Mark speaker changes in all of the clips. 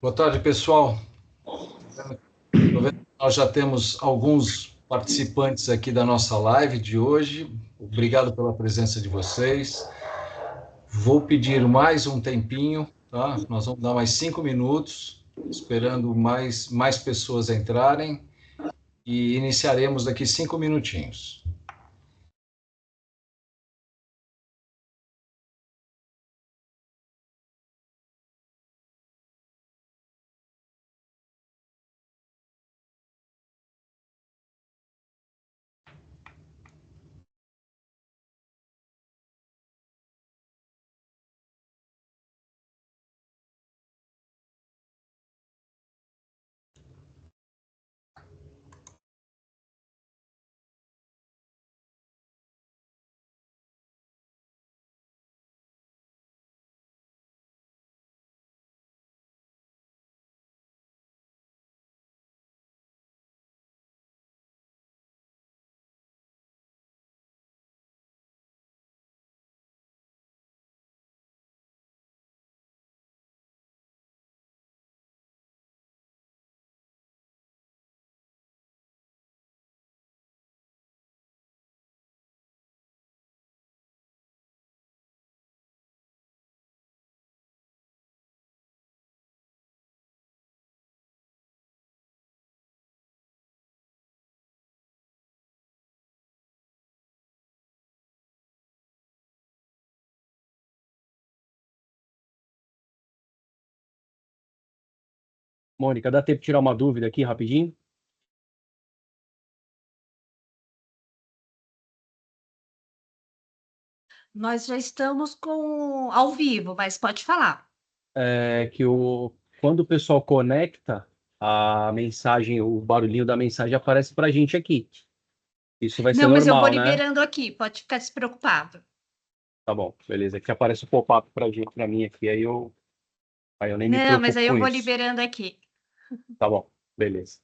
Speaker 1: Boa tarde, pessoal. Tô vendo que nós já temos alguns participantes aqui da nossa live de hoje. Obrigado pela presença de vocês. Vou pedir mais um tempinho, tá? Nós vamos dar mais 5 minutos, esperando mais pessoas entrarem e iniciaremos daqui 5 minutinhos.
Speaker 2: Mônica, dá tempo de tirar uma dúvida aqui rapidinho?
Speaker 3: Nós já estamos com ao vivo, mas pode falar.
Speaker 2: Quando o pessoal conecta, a mensagem, o barulhinho da mensagem aparece para a gente aqui. Isso vai ser
Speaker 3: Não, mas eu vou
Speaker 2: normal, né?
Speaker 3: liberando aqui, pode ficar despreocupado.
Speaker 2: Tá bom, beleza. Aqui aparece o pop-up para gente, para mim aqui, aí eu nem me
Speaker 3: Não, mas
Speaker 2: preocupo
Speaker 3: aí eu
Speaker 2: com
Speaker 3: vou
Speaker 2: isso.
Speaker 3: liberando aqui.
Speaker 2: Tá bom, beleza.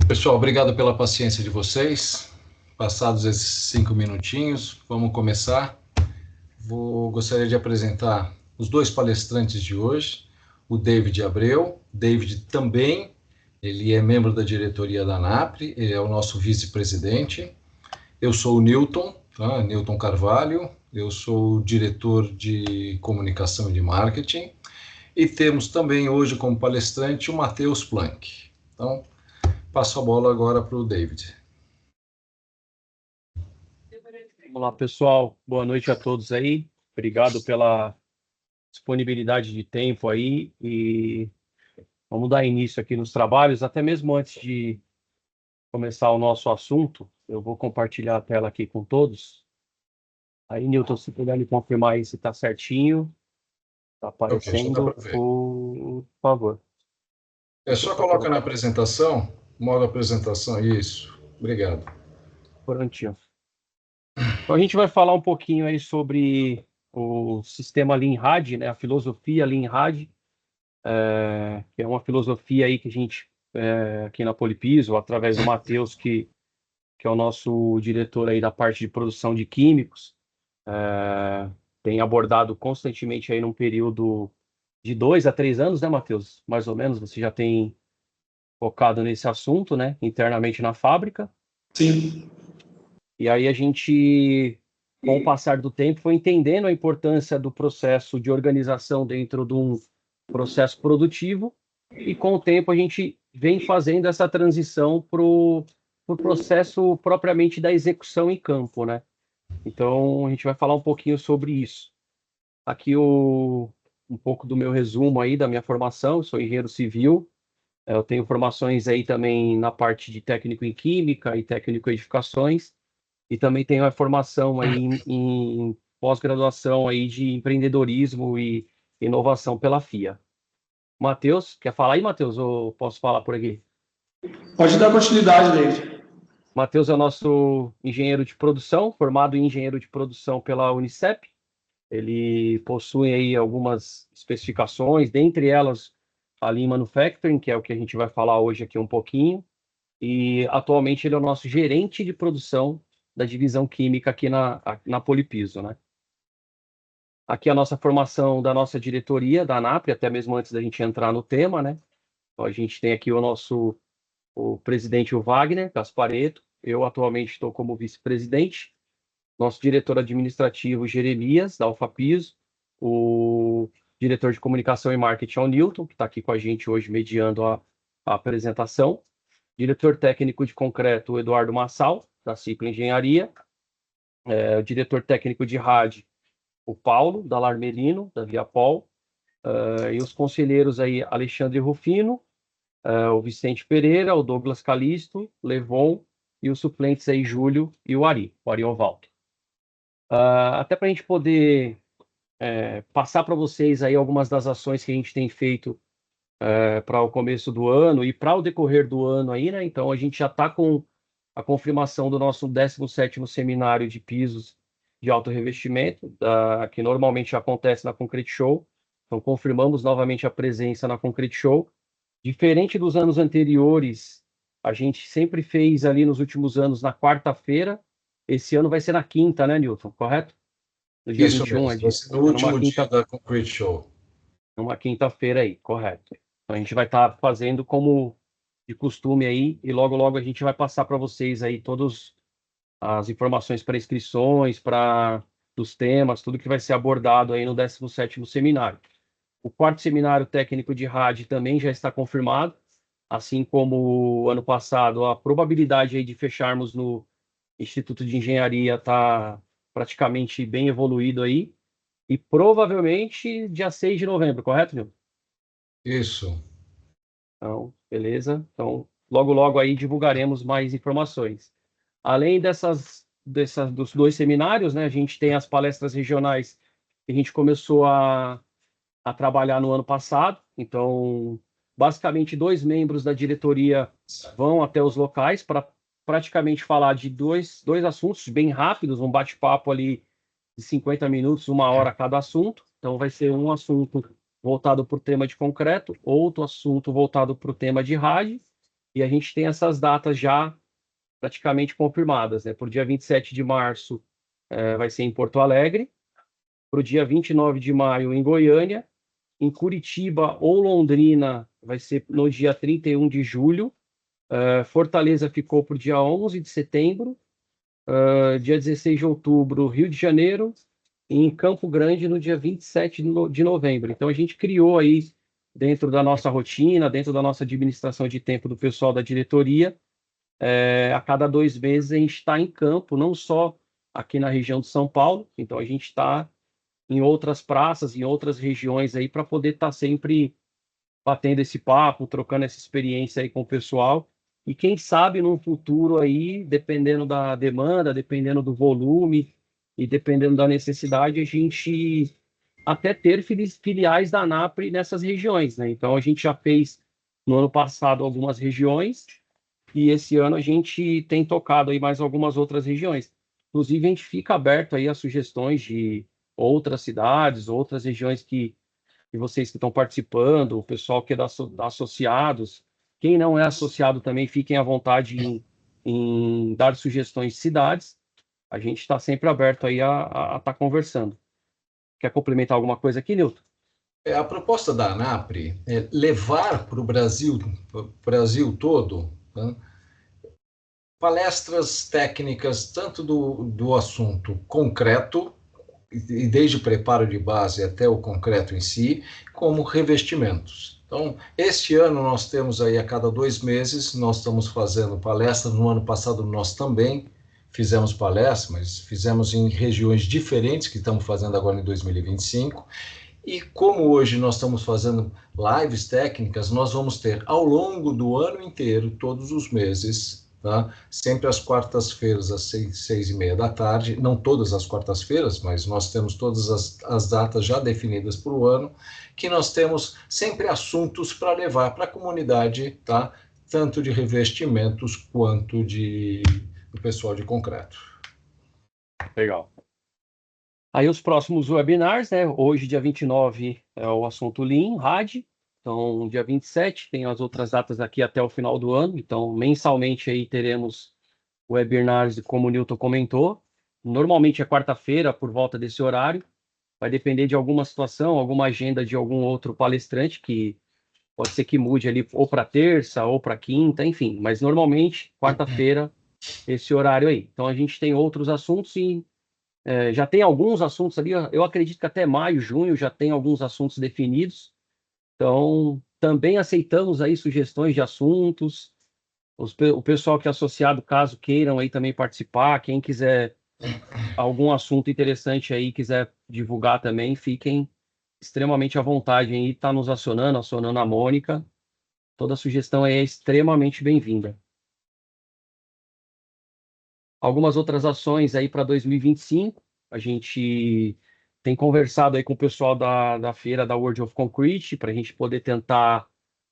Speaker 1: Pessoal, obrigado pela paciência de vocês. Passados esses 5 minutinhos, vamos começar. Gostaria de apresentar os dois palestrantes de hoje, o David Abreu. David também, ele é membro da diretoria da NAPRE, ele é o nosso vice-presidente. Eu sou o Newton, tá? Newton Carvalho, eu sou o diretor de comunicação e de marketing. E temos também hoje como palestrante o Matheus Planck. Então, passo a bola agora para o David.
Speaker 2: Vamos lá, pessoal. Boa noite a todos aí. Obrigado pela disponibilidade de tempo aí e vamos dar início aqui nos trabalhos. Até mesmo antes de começar o nosso assunto, eu vou compartilhar a tela aqui com todos. Aí, Newton, se puder me confirmar aí se está certinho. Está aparecendo, por favor.
Speaker 1: Só coloca na apresentação, modo apresentação, isso. Obrigado.
Speaker 2: Prontinho. Então, a gente vai falar um pouquinho aí sobre o sistema Lean Had, né, a filosofia Lean Had, que é uma filosofia aí que a gente, aqui na Polipiso, através do Matheus, que é o nosso diretor aí da parte de produção de químicos, tem abordado constantemente aí num período de 2 a 3 anos, né, Matheus? Mais ou menos, você já tem focado nesse assunto, né, internamente na fábrica.
Speaker 4: Sim.
Speaker 2: E aí a gente, com o passar do tempo, foi entendendo a importância do processo de organização dentro de um processo produtivo e com o tempo a gente vem fazendo essa transição para o processo propriamente da execução em campo, né? Então a gente vai falar um pouquinho sobre isso. Aqui um pouco do meu resumo aí da minha formação. Eu sou engenheiro civil, eu tenho formações aí também na parte de técnico em química e técnico em edificações. E também tenho a formação aí em pós-graduação aí de empreendedorismo e inovação pela FIA. Matheus, quer falar aí, Matheus, ou posso falar por aqui?
Speaker 4: Pode dar continuidade, David.
Speaker 2: Matheus é o nosso engenheiro de produção, formado em engenheiro de produção pela Unicep. Ele possui aí algumas especificações, dentre elas a Lean Manufacturing, que é o que a gente vai falar hoje aqui um pouquinho. E atualmente ele é o nosso gerente de produção da divisão química aqui na Polipiso, né? Aqui a nossa formação da nossa diretoria, da ANAPRE, até mesmo antes da gente entrar no tema, né? Então, a gente tem aqui o presidente, o Wagner Gasparetto, eu atualmente estou como vice-presidente, nosso diretor administrativo, Jeremias, da Alfapiso, o diretor de comunicação e marketing, o Newton, que está aqui com a gente hoje mediando a apresentação, diretor técnico de concreto, o Eduardo Massal, da Ciclo Engenharia, o diretor técnico de rádio, o Paulo, da Larmelino, da Viapol, e os conselheiros aí, Alexandre Rufino, o Vicente Pereira, o Douglas Calisto, Levon, e os suplentes aí, Júlio e o Ari Ovaldo. Até para a gente poder passar para vocês aí algumas das ações que a gente tem feito para o começo do ano e para o decorrer do ano aí, né? Então, a gente já está com a confirmação do nosso 17º seminário de pisos de alto revestimento, que normalmente acontece na Concrete Show. Então, confirmamos novamente a presença na Concrete Show. Diferente dos anos anteriores, a gente sempre fez ali nos últimos anos na quarta-feira. Esse ano vai ser na quinta, né, Newton? Correto? No dia
Speaker 1: Isso
Speaker 2: 21,
Speaker 1: mesmo, vai ser no último dia da Concrete Show.
Speaker 2: Numa quinta-feira aí, correto. Então, a gente vai estar fazendo como de costume aí, e logo, logo a gente vai passar para vocês aí todas as informações para inscrições, dos temas, tudo que vai ser abordado aí no 17º seminário. O 4º seminário técnico de rádio também já está confirmado, assim como o ano passado, a probabilidade aí de fecharmos no Instituto de Engenharia está praticamente bem evoluído aí, e provavelmente dia 6 de novembro, correto, Nil?
Speaker 1: Isso.
Speaker 2: Então, beleza. Então, logo, logo aí divulgaremos mais informações. Além dos 2 seminários, né, a gente tem as palestras regionais que a gente começou a trabalhar no ano passado. Então, basicamente, 2 membros da diretoria vão até os locais para praticamente falar de dois assuntos bem rápidos, um bate-papo ali de 50 minutos, 1 hora cada assunto. Então, vai ser um assunto voltado para o tema de concreto, outro assunto voltado para o tema de rádio, e a gente tem essas datas já praticamente confirmadas, né? Por dia 27 de março vai ser em Porto Alegre, para o dia 29 de maio em Goiânia, em Curitiba ou Londrina vai ser no dia 31 de julho, Fortaleza ficou para o dia 11 de setembro, dia 16 de outubro, Rio de Janeiro, e em Campo Grande no dia 27 de novembro. Então a gente criou aí, dentro da nossa rotina, dentro da nossa administração de tempo do pessoal da diretoria, a cada 2 meses a gente está em campo, não só aqui na região de São Paulo, então a gente está em outras praças, em outras regiões aí, para poder estar sempre batendo esse papo, trocando essa experiência aí com o pessoal. E quem sabe no futuro aí, dependendo da demanda, dependendo do volume e dependendo da necessidade, a gente até ter filiais da ANAPRE nessas regiões, né? Então a gente já fez no ano passado algumas regiões e esse ano a gente tem tocado aí mais algumas outras regiões. Inclusive a gente fica aberto aí a sugestões de outras cidades, outras regiões que vocês que estão participando, o pessoal que é da associados, quem não é associado também, fiquem à vontade em dar sugestões de cidades. A gente está sempre aberto aí a estar conversando. Quer complementar alguma coisa aqui, Nilton?
Speaker 1: A proposta da ANAPRE é levar para o Brasil todo, né, palestras técnicas, tanto do assunto concreto, e desde o preparo de base até o concreto em si, como revestimentos. Então, este ano nós temos aí a cada 2 meses, nós estamos fazendo palestras. No ano passado nós também fizemos palestras, mas fizemos em regiões diferentes, que estamos fazendo agora em 2025. E como hoje nós estamos fazendo lives técnicas, nós vamos ter ao longo do ano inteiro, todos os meses, tá? Sempre às quartas-feiras, às 6h30 da tarde, não todas as quartas-feiras, mas nós temos todas as datas já definidas para o ano, que nós temos sempre assuntos para levar para a comunidade, tá? Tanto de revestimentos quanto do pessoal de concreto.
Speaker 2: Legal. Aí os próximos webinars, né? Hoje, dia 29, é o assunto Lean, RAD. Então, dia 27, tem as outras datas aqui até o final do ano. Então, mensalmente aí teremos webinars, como o Nilton comentou. Normalmente é quarta-feira, por volta desse horário. Vai depender de alguma situação, alguma agenda de algum outro palestrante, que pode ser que mude ali ou para terça ou para quinta, enfim. Mas normalmente, quarta-feira, esse horário aí. Então, a gente tem outros assuntos e já tem alguns assuntos ali. Eu acredito que até maio, junho, já tem alguns assuntos definidos. Então, também aceitamos aí sugestões de assuntos. O pessoal que é associado, caso queiram aí também participar, quem quiser algum assunto interessante aí, quiser divulgar também, fiquem extremamente à vontade aí, tá nos acionando a Mônica. Toda sugestão aí é extremamente bem-vinda. Algumas outras ações aí para 2025, a gente tem conversado aí com o pessoal da feira da World of Concrete, para a gente poder tentar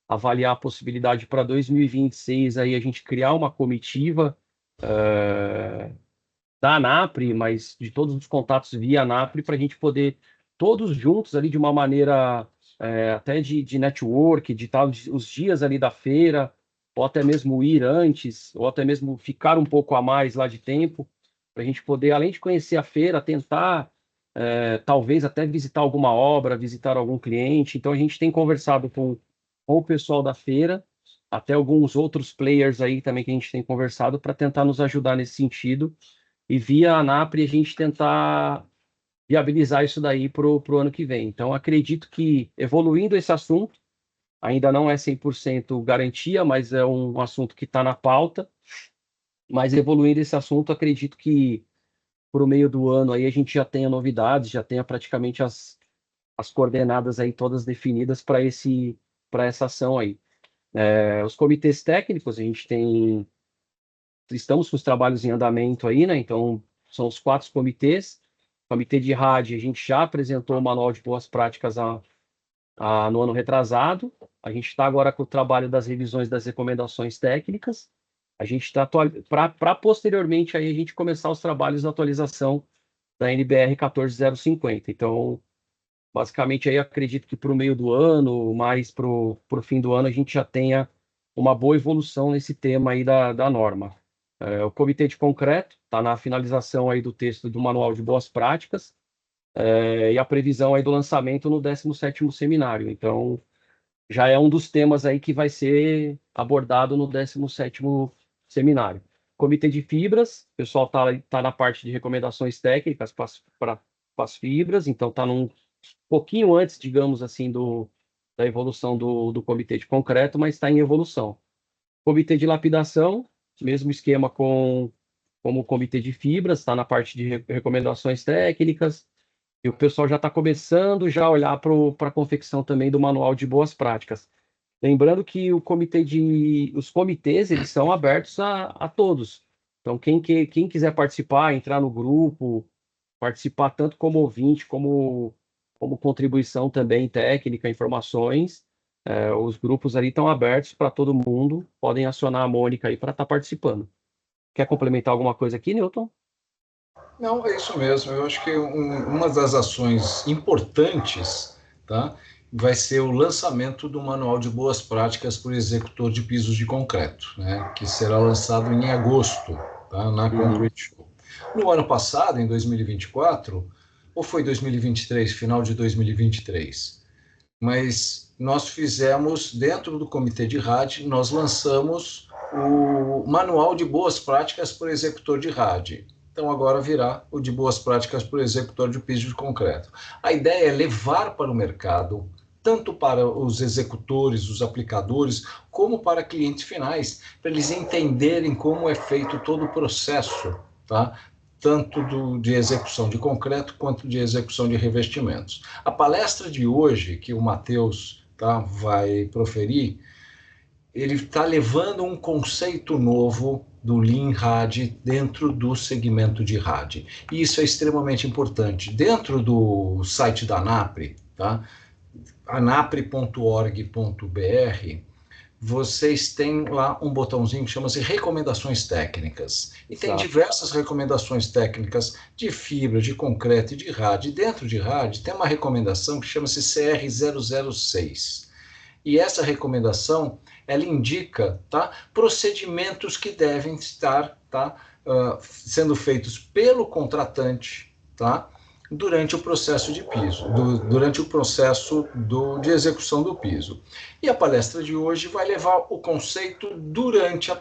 Speaker 2: avaliar a possibilidade para 2026 aí a gente criar uma comitiva da ANAPRE, mas de todos os contatos via ANAPRE, para a gente poder todos juntos ali de uma maneira até de network, de tal, os dias ali da feira, ou até mesmo ir antes, ou até mesmo ficar um pouco a mais lá de tempo, para a gente poder, além de conhecer a feira, tentar talvez até visitar alguma obra, visitar algum cliente. Então a gente tem conversado com o pessoal da feira, até alguns outros players aí também que a gente tem conversado para tentar nos ajudar nesse sentido, e via a ANAPRE a gente tentar viabilizar isso daí para o ano que vem. Então acredito que evoluindo esse assunto, ainda não é 100% garantia, mas é um assunto que está na pauta. Mas evoluindo esse assunto, acredito que para o meio do ano aí a gente já tenha novidades, já tenha praticamente as coordenadas aí todas definidas para essa ação aí. Os comitês técnicos, a gente estamos com os trabalhos em andamento aí, né? Então, são os 4 comitês. O comitê de rádio, a gente já apresentou o manual de boas práticas no ano retrasado. A gente está agora com o trabalho das revisões das recomendações técnicas. A gente está para posteriormente aí a gente começar os trabalhos de atualização da NBR 14050. Então, basicamente aí acredito que para o meio do ano, mais para o fim do ano, a gente já tenha uma boa evolução nesse tema aí da norma. O Comitê de Concreto está na finalização aí do texto do Manual de Boas Práticas, e a previsão aí do lançamento no 17º seminário. Então, já é um dos temas aí que vai ser abordado no 17º seminário. Comitê de Fibras, o pessoal tá na parte de recomendações técnicas para as fibras, então está um pouquinho antes, digamos assim, da evolução do Comitê de Concreto, mas está em evolução. Comitê de Lapidação, mesmo esquema como o Comitê de Fibras, está na parte de recomendações técnicas, e o pessoal já está começando já a olhar para a confecção também do Manual de Boas Práticas. Lembrando que os comitês, eles são abertos a todos. Então, quem quiser participar, entrar no grupo, participar tanto como ouvinte, como contribuição também técnica, informações, os grupos ali estão abertos para todo mundo, podem acionar a Mônica aí para estar participando. Quer complementar alguma coisa aqui, Newton?
Speaker 1: Não, é isso mesmo. Eu acho que uma das ações importantes, tá, vai ser o lançamento do Manual de Boas Práticas para o executor de pisos de concreto, né, que será lançado em agosto, tá, na Concrete Show. No ano passado, em 2024, ou foi 2023, final de 2023, mas nós fizemos, dentro do Comitê de RAD, nós lançamos o Manual de Boas Práticas para o executor de RAD. Então, agora virá o de Boas Práticas para o executor de piso de concreto. A ideia é levar para o mercado, tanto para os executores, os aplicadores, como para clientes finais, para eles entenderem como é feito todo o processo, tá? Tanto de execução de concreto quanto de execução de revestimentos. A palestra de hoje, que o Matheus, tá, vai proferir, ele está levando um conceito novo do Lean RAD dentro do segmento de RAD. E isso é extremamente importante. Dentro do site da ANAPRE, tá? anapre.org.br, vocês têm lá um botãozinho que chama-se Recomendações Técnicas. E tem diversas recomendações técnicas de fibra, de concreto e de RAD. E dentro de RAD tem uma recomendação que chama-se CR006. E essa recomendação, ela indica, tá, procedimentos que devem estar, tá, sendo feitos pelo contratante, tá, durante o processo de piso, durante o processo de execução do piso. E a palestra de hoje vai levar o conceito durante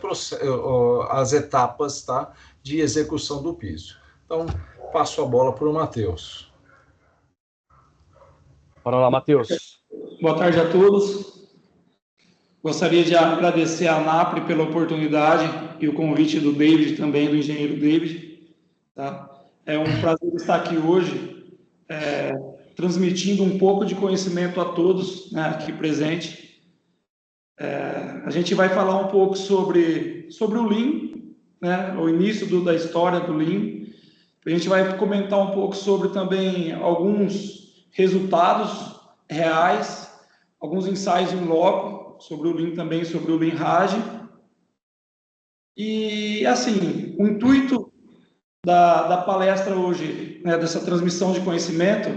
Speaker 1: as etapas, tá, de execução do piso. Então, passo a bola para o Matheus.
Speaker 2: Bora lá, Matheus.
Speaker 4: Boa tarde a todos. Gostaria de agradecer à ANAPRE pela oportunidade e o convite do David também, do engenheiro David. Tá? É um prazer estar aqui hoje, transmitindo um pouco de conhecimento a todos, né, aqui presente. A gente vai falar um pouco sobre o Lean, né, o início da história do Lean. A gente vai comentar um pouco sobre também alguns resultados reais, alguns ensaios em loco, sobre o Lean também, sobre o Lean RAD. E, assim, o intuito da palestra hoje, né, dessa transmissão de conhecimento,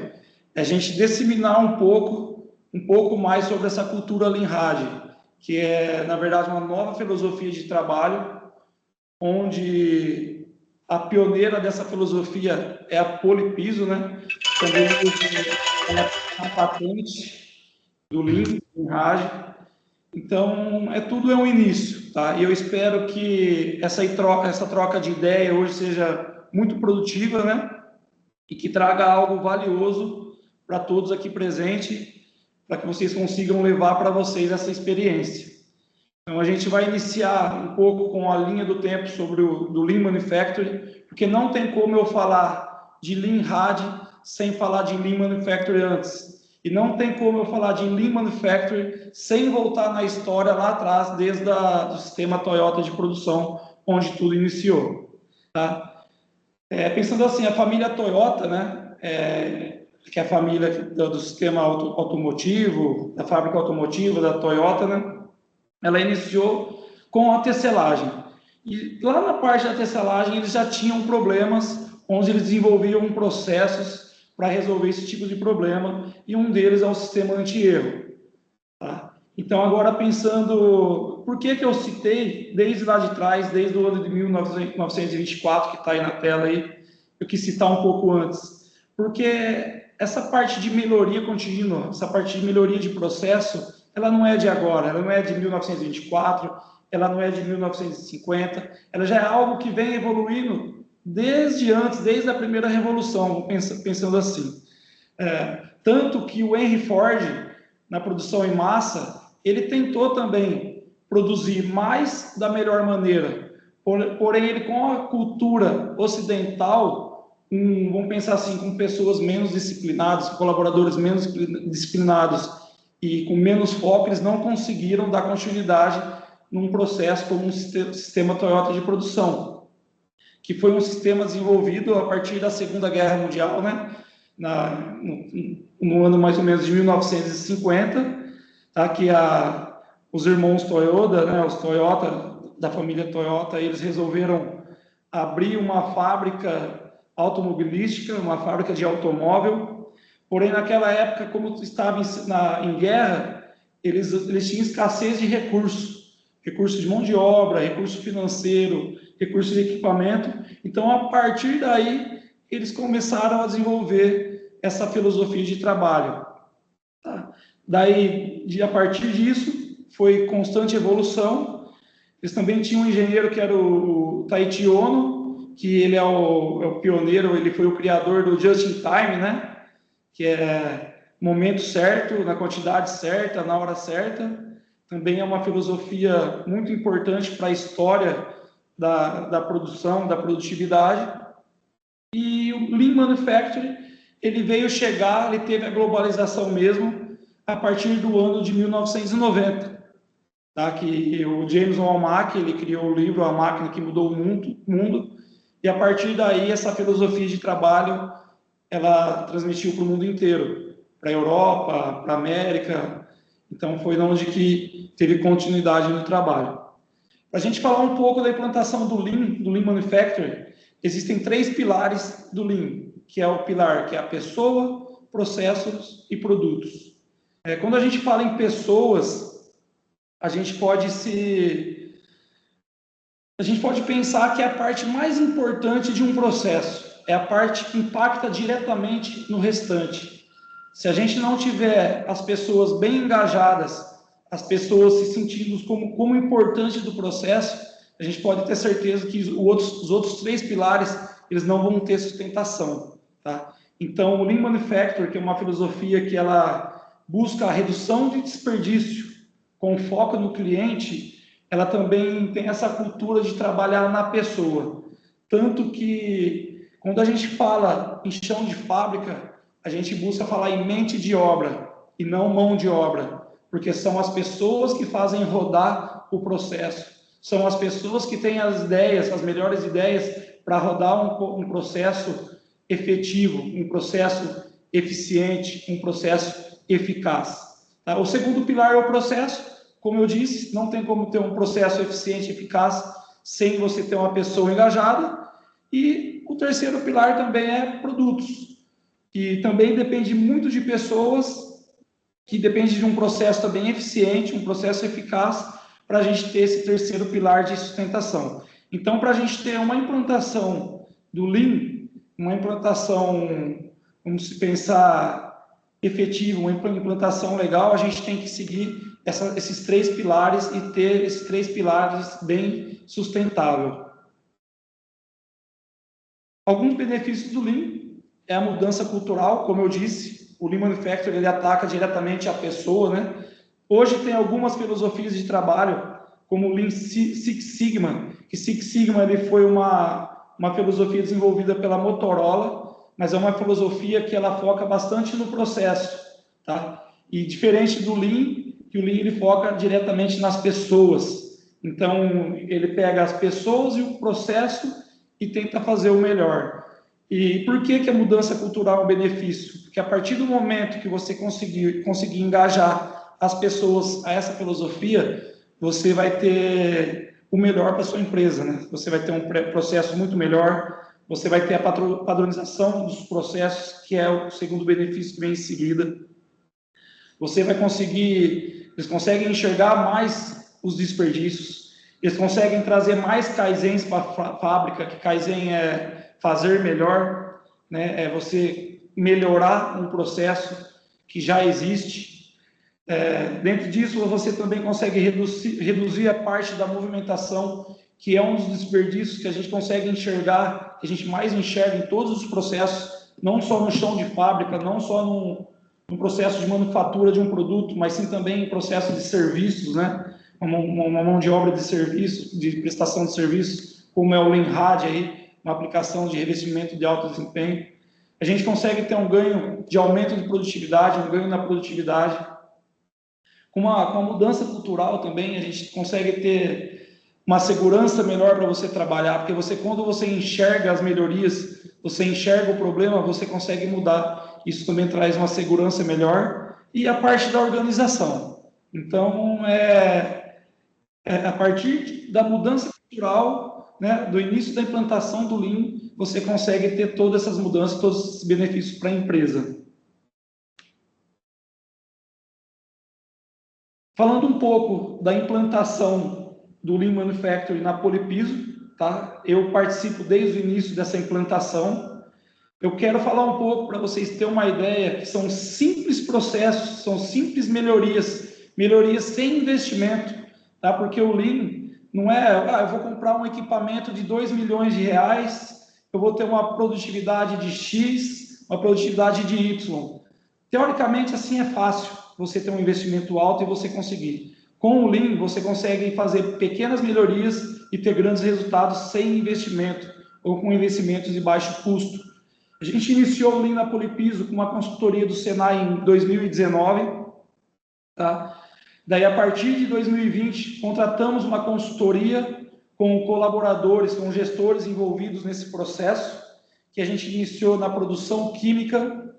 Speaker 4: é a gente disseminar um pouco mais sobre essa cultura Lean RAD, que é, na verdade, uma nova filosofia de trabalho, onde a pioneira dessa filosofia é a Polipiso, né? Também é a patente do Lean RAD. Então, tudo é um início, tá? E eu espero que essa troca de ideia hoje seja muito produtiva, né? E que traga algo valioso para todos aqui presentes, para que vocês consigam levar para vocês essa experiência. Então, a gente vai iniciar um pouco com a linha do tempo sobre do Lean Manufacturing, porque não tem como eu falar de Lean RAD sem falar de Lean Manufacturing antes. E não tem como eu falar de Lean Manufacturing sem voltar na história lá atrás, desde do sistema Toyota de produção, onde tudo iniciou. Tá? Pensando assim, a família Toyota, né, que é a família do sistema automotivo, da fábrica automotiva da Toyota, né, ela iniciou com a tecelagem. E lá na parte da tecelagem, eles já tinham problemas, onde eles desenvolviam processos para resolver esse tipo de problema, e um deles é o sistema anti-erro. Tá? Então, agora pensando, por que eu citei, desde lá de trás, desde o ano de 1924, que está aí na tela aí, eu quis citar um pouco antes? Porque essa parte de melhoria contínua, essa parte de melhoria de processo, ela não é de agora, ela não é de 1924, ela não é de 1950, ela já é algo que vem evoluindo desde antes, desde a primeira revolução, pensando assim. Tanto que o Henry Ford, na produção em massa, ele tentou também produzir mais da melhor maneira, porém ele com a cultura ocidental, vamos pensar assim, com pessoas menos disciplinadas, colaboradores menos disciplinados e com menos foco, eles não conseguiram dar continuidade num processo como um sistema Toyota de produção, que foi um sistema desenvolvido a partir da Segunda Guerra Mundial, né? No ano mais ou menos de 1950, tá? Que os irmãos Toyota, né? Os Toyota, da família Toyota, eles resolveram abrir uma fábrica automobilística, uma fábrica de automóvel, porém naquela época, como estava em guerra, eles tinham escassez de recursos de mão de obra, recurso financeiro, recurso de equipamento. Então, a partir daí, eles começaram a desenvolver essa filosofia de trabalho. Tá? Daí, a partir disso, foi constante evolução. Eles também tinham um engenheiro que era o Taiichi Ohno, que ele é o pioneiro, ele foi o criador do Just in Time, né? Que é momento certo, na quantidade certa, na hora certa. Também é uma filosofia muito importante para a história da produção, da produtividade. E o Lean Manufacturing, ele veio chegar, ele teve a globalização mesmo a partir do ano de 1990, tá? Que o James Womack, ele criou o livro A Máquina que Mudou o Mundo, e a partir daí essa filosofia de trabalho, ela transmitiu para o mundo inteiro, para a Europa, para a América. Então, foi onde que teve continuidade no trabalho. Para a gente falar um pouco da implantação do Lean Manufacturing, existem 3 pilares do Lean, que é o pilar que é a pessoa, processos e produtos. Quando a gente fala em pessoas, a gente pode pensar que é a parte mais importante de um processo, é a parte que impacta diretamente no restante. Se a gente não tiver as pessoas bem engajadas, as pessoas se sentindo como importante do processo, a gente pode ter certeza que os outros 3 pilares, eles não vão ter sustentação, tá? Então, o Lean Manufacturing, que é uma filosofia que ela busca a redução de desperdício com foco no cliente, ela também tem essa cultura de trabalhar na pessoa. Tanto que, quando a gente fala em chão de fábrica, a gente busca falar em mente de obra e não mão de obra, porque são as pessoas que fazem rodar o processo, são as pessoas que têm as ideias, as melhores ideias para rodar um processo efetivo, um processo eficiente, um processo eficaz. Tá? O segundo pilar é o processo. Como eu disse, não tem como ter um processo eficiente e eficaz sem você ter uma pessoa engajada. E o terceiro pilar também é produtos, que também depende muito de pessoas, que depende de um processo também eficiente, um processo eficaz, para a gente ter esse terceiro pilar de sustentação. Então, para a gente ter uma implantação do Lean, uma implantação, vamos pensar, efetiva, uma implantação legal, a gente tem que seguir esses 3 pilares e ter esses 3 pilares bem sustentável. Alguns benefícios do Lean é a mudança cultural, como eu disse, o Lean Manufacturing ele ataca diretamente a pessoa, né? Hoje tem algumas filosofias de trabalho, como o Lean Six Sigma, que Six Sigma ele foi uma filosofia desenvolvida pela Motorola, mas é uma filosofia que ela foca bastante no processo, tá? E diferente do Lean, que o Lean ele foca diretamente nas pessoas. Então, ele pega as pessoas e o processo e tenta fazer o melhor. E por que a mudança cultural é um benefício? Porque a partir do momento que você conseguir engajar as pessoas a essa filosofia, você vai ter o melhor para a sua empresa, né? Você vai ter um processo muito melhor, você vai ter a padronização dos processos, que é o segundo benefício que vem em seguida. Você vai conseguir eles conseguem enxergar mais os desperdícios, eles conseguem trazer mais kaizens para a fábrica, que kaizen é fazer melhor, né? É você melhorar um processo que já existe. Dentro disso, você também consegue reduzir a parte da movimentação, que é um dos desperdícios que a gente consegue enxergar, que a gente mais enxerga em todos os processos, não só no chão de fábrica, não só no processo de manufatura de um produto, mas sim também em processo de serviços, né? Uma mão de obra de serviço, de prestação de serviços, como é o Lean-RAD aí, uma aplicação de revestimento de alto desempenho. A gente consegue ter um ganho de aumento de produtividade, um ganho na produtividade. Com uma mudança cultural também, a gente consegue ter uma segurança melhor para você trabalhar, porque quando você enxerga as melhorias, você enxerga o problema, você consegue mudar. Isso também traz uma segurança melhor. E a parte da organização. Então, a partir da mudança cultural, né, do início da implantação do Lean, você consegue ter todas essas mudanças, todos esses benefícios para a empresa. Falando um pouco da implantação do Lean Manufacturing na Polypiso, tá? Eu participo desde o início dessa implantação. Eu quero falar um pouco para vocês terem uma ideia que são simples processos, são simples melhorias sem investimento, tá? Porque o Lean não é, eu vou comprar um equipamento de 2 milhões de reais, eu vou ter uma produtividade de X, uma produtividade de Y. Teoricamente, assim é fácil você ter um investimento alto e você conseguir. Com o Lean, você consegue fazer pequenas melhorias e ter grandes resultados sem investimento ou com investimentos de baixo custo. A gente iniciou o Lean na Polypiso com uma consultoria do Senai em 2019, tá? Daí, a partir de 2020, contratamos uma consultoria com colaboradores, com gestores envolvidos nesse processo, que a gente iniciou na produção química.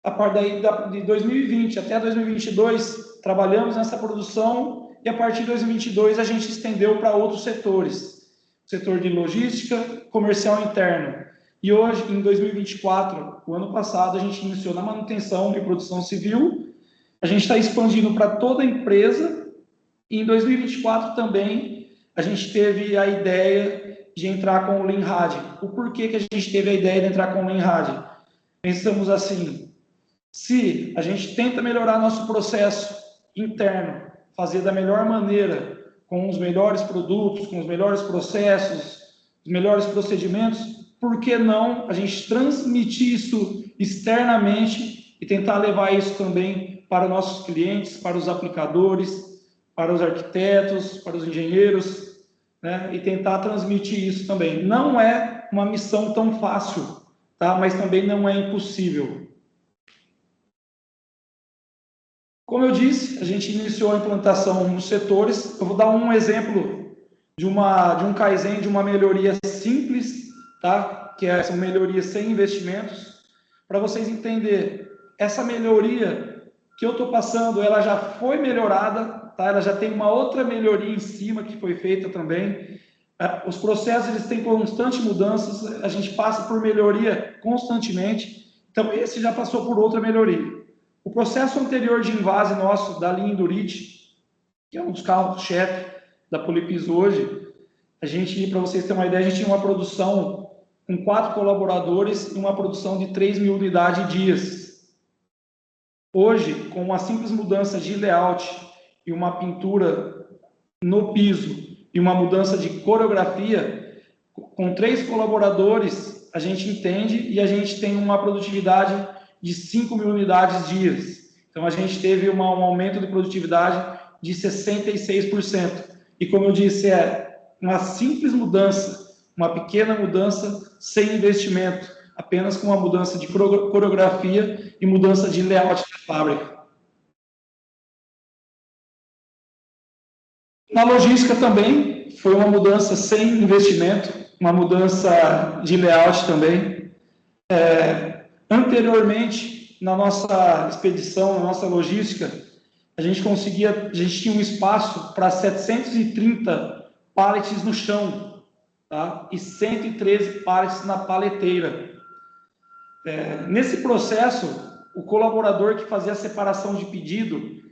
Speaker 4: A partir de 2020 até 2022, trabalhamos nessa produção e a partir de 2022 a gente estendeu para outros setores, setor de logística, comercial interno. E hoje, em 2024, o ano passado, a gente iniciou na manutenção e produção civil, a gente está expandindo para toda a empresa e em 2024 também a gente teve a ideia de entrar com o Lean-RAD. O porquê que a gente teve a ideia de entrar com o Lean-RAD? Pensamos assim, se a gente tenta melhorar nosso processo interno, fazer da melhor maneira, com os melhores produtos, com os melhores processos, os melhores procedimentos, por que não a gente transmitir isso externamente e tentar levar isso também para nossos clientes, para os aplicadores, para os arquitetos, para os engenheiros, né? E tentar transmitir isso também. Não é uma missão tão fácil, tá? Mas também não é impossível. Como eu disse, a gente iniciou a implantação nos setores. Eu vou dar um exemplo de um Kaizen, de uma melhoria simples, tá? São melhorias sem investimentos. Para vocês entenderem, essa melhoria que eu estou passando, ela já foi melhorada, tá? Ela já tem uma outra melhoria em cima que foi feita também. Os processos eles têm constantes mudanças, a gente passa por melhoria constantemente. Então, esse já passou por outra melhoria. O processo anterior de invase nosso, da linha Indurit, que é um dos carros-chefe da Polypiso hoje, para vocês terem uma ideia, a gente tinha uma produção com 4 colaboradores e uma produção de 3 mil unidades dias. Hoje, com uma simples mudança de layout e uma pintura no piso e uma mudança de coreografia, com 3 colaboradores, a gente entende e a gente tem uma produtividade de 5 mil unidades dias. Então, a gente teve um aumento de produtividade de 66%. E, como eu disse, é uma simples mudança, uma pequena mudança sem investimento, apenas com uma mudança de coreografia e mudança de layout da fábrica. Na logística também, foi uma mudança sem investimento, uma mudança de layout também. Anteriormente, na nossa expedição, na nossa logística, a gente tinha um espaço para 730 pallets no chão, tá? E 113 pallets na paleteira. Nesse processo, o colaborador que fazia a separação de pedido,